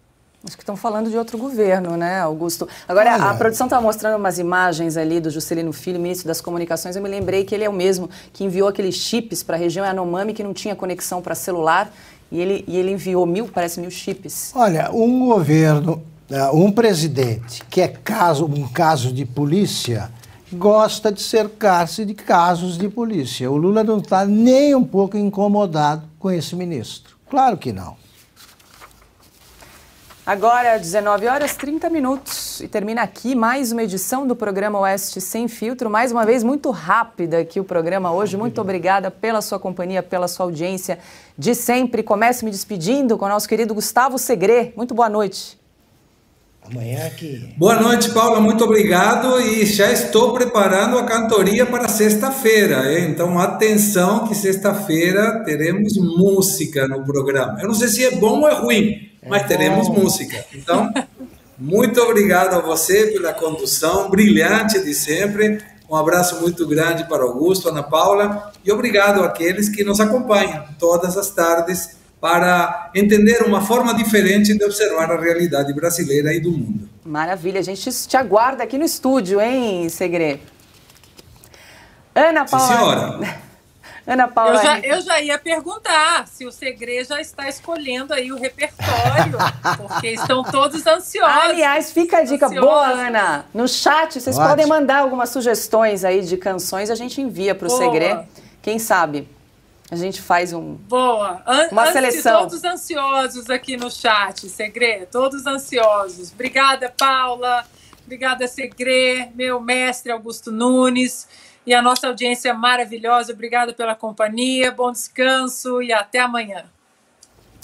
Speaker 1: Acho que estão falando de outro governo, né, Augusto? Agora, a produção estava mostrando umas imagens ali do Juscelino Filho, ministro das Comunicações. Eu me lembrei que ele é o mesmo que enviou aqueles chips para a região Yanomami, que não tinha conexão para celular, e ele enviou 1.000 chips.
Speaker 4: Olha, um governo, um presidente que é um caso de polícia, gosta de cercar-se de casos de polícia. O Lula não está nem um pouco incomodado com esse ministro. Claro que não.
Speaker 1: Agora, 19h30, e termina aqui mais uma edição do programa Oeste Sem Filtro. Mais uma vez, muito rápida aqui o programa hoje. Muito obrigada pela sua companhia, pela sua audiência de sempre. Começo me despedindo com o nosso querido Gustavo Segré. Muito boa noite.
Speaker 4: Amanhã aqui.
Speaker 3: Boa noite, Paula. Muito obrigado. E já estou preparando a cantoria para sexta-feira. Então, atenção que sexta-feira teremos música no programa. Eu não sei se é bom ou é ruim, mas teremos música. Então, muito obrigado a você pela condução brilhante de sempre. Um abraço muito grande para Augusto, Ana Paula, e obrigado àqueles que nos acompanham todas as tardes para entender uma forma diferente de observar a realidade brasileira e do mundo.
Speaker 1: Maravilha, a gente te aguarda aqui no estúdio, hein, Segré? Ana Paula.
Speaker 3: Sim, senhora.
Speaker 1: Ana Paula.
Speaker 2: Eu já ia perguntar se o Segré já está escolhendo aí o repertório, porque estão todos ansiosos.
Speaker 1: Aliás, fica a dica boa, Ana. No chat, vocês podem mandar algumas sugestões aí de canções, a gente envia para o Segré. Quem sabe a gente faz uma seleção.
Speaker 2: Todos ansiosos aqui no chat, Segré, todos ansiosos. Obrigada, Paula. Obrigada, Segré, meu mestre Augusto Nunes. E a nossa audiência maravilhosa, obrigada pela companhia, bom descanso e até amanhã.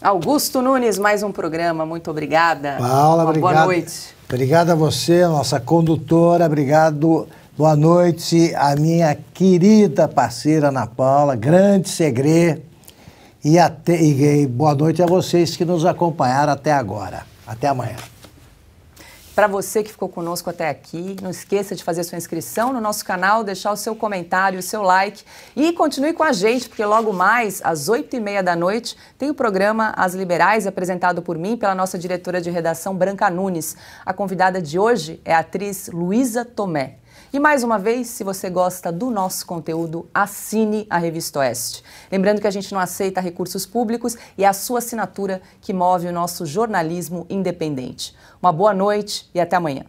Speaker 1: Augusto Nunes, mais um programa, muito obrigada.
Speaker 4: Paula, obrigado.
Speaker 1: Boa noite.
Speaker 4: Obrigado a você, nossa condutora, obrigado, boa noite, a minha querida parceira Ana Paula, grande Segré, e boa noite a vocês que nos acompanharam até agora. Até amanhã.
Speaker 1: Para você que ficou conosco até aqui, não esqueça de fazer sua inscrição no nosso canal, deixar o seu comentário, o seu like e continue com a gente, porque logo mais, às 20h30, tem o programa As Liberais, apresentado por mim, pela nossa diretora de redação, Branca Nunes. A convidada de hoje é a atriz Luísa Tomé. E mais uma vez, se você gosta do nosso conteúdo, assine a Revista Oeste. Lembrando que a gente não aceita recursos públicos e é a sua assinatura que move o nosso jornalismo independente. Uma boa noite e até amanhã.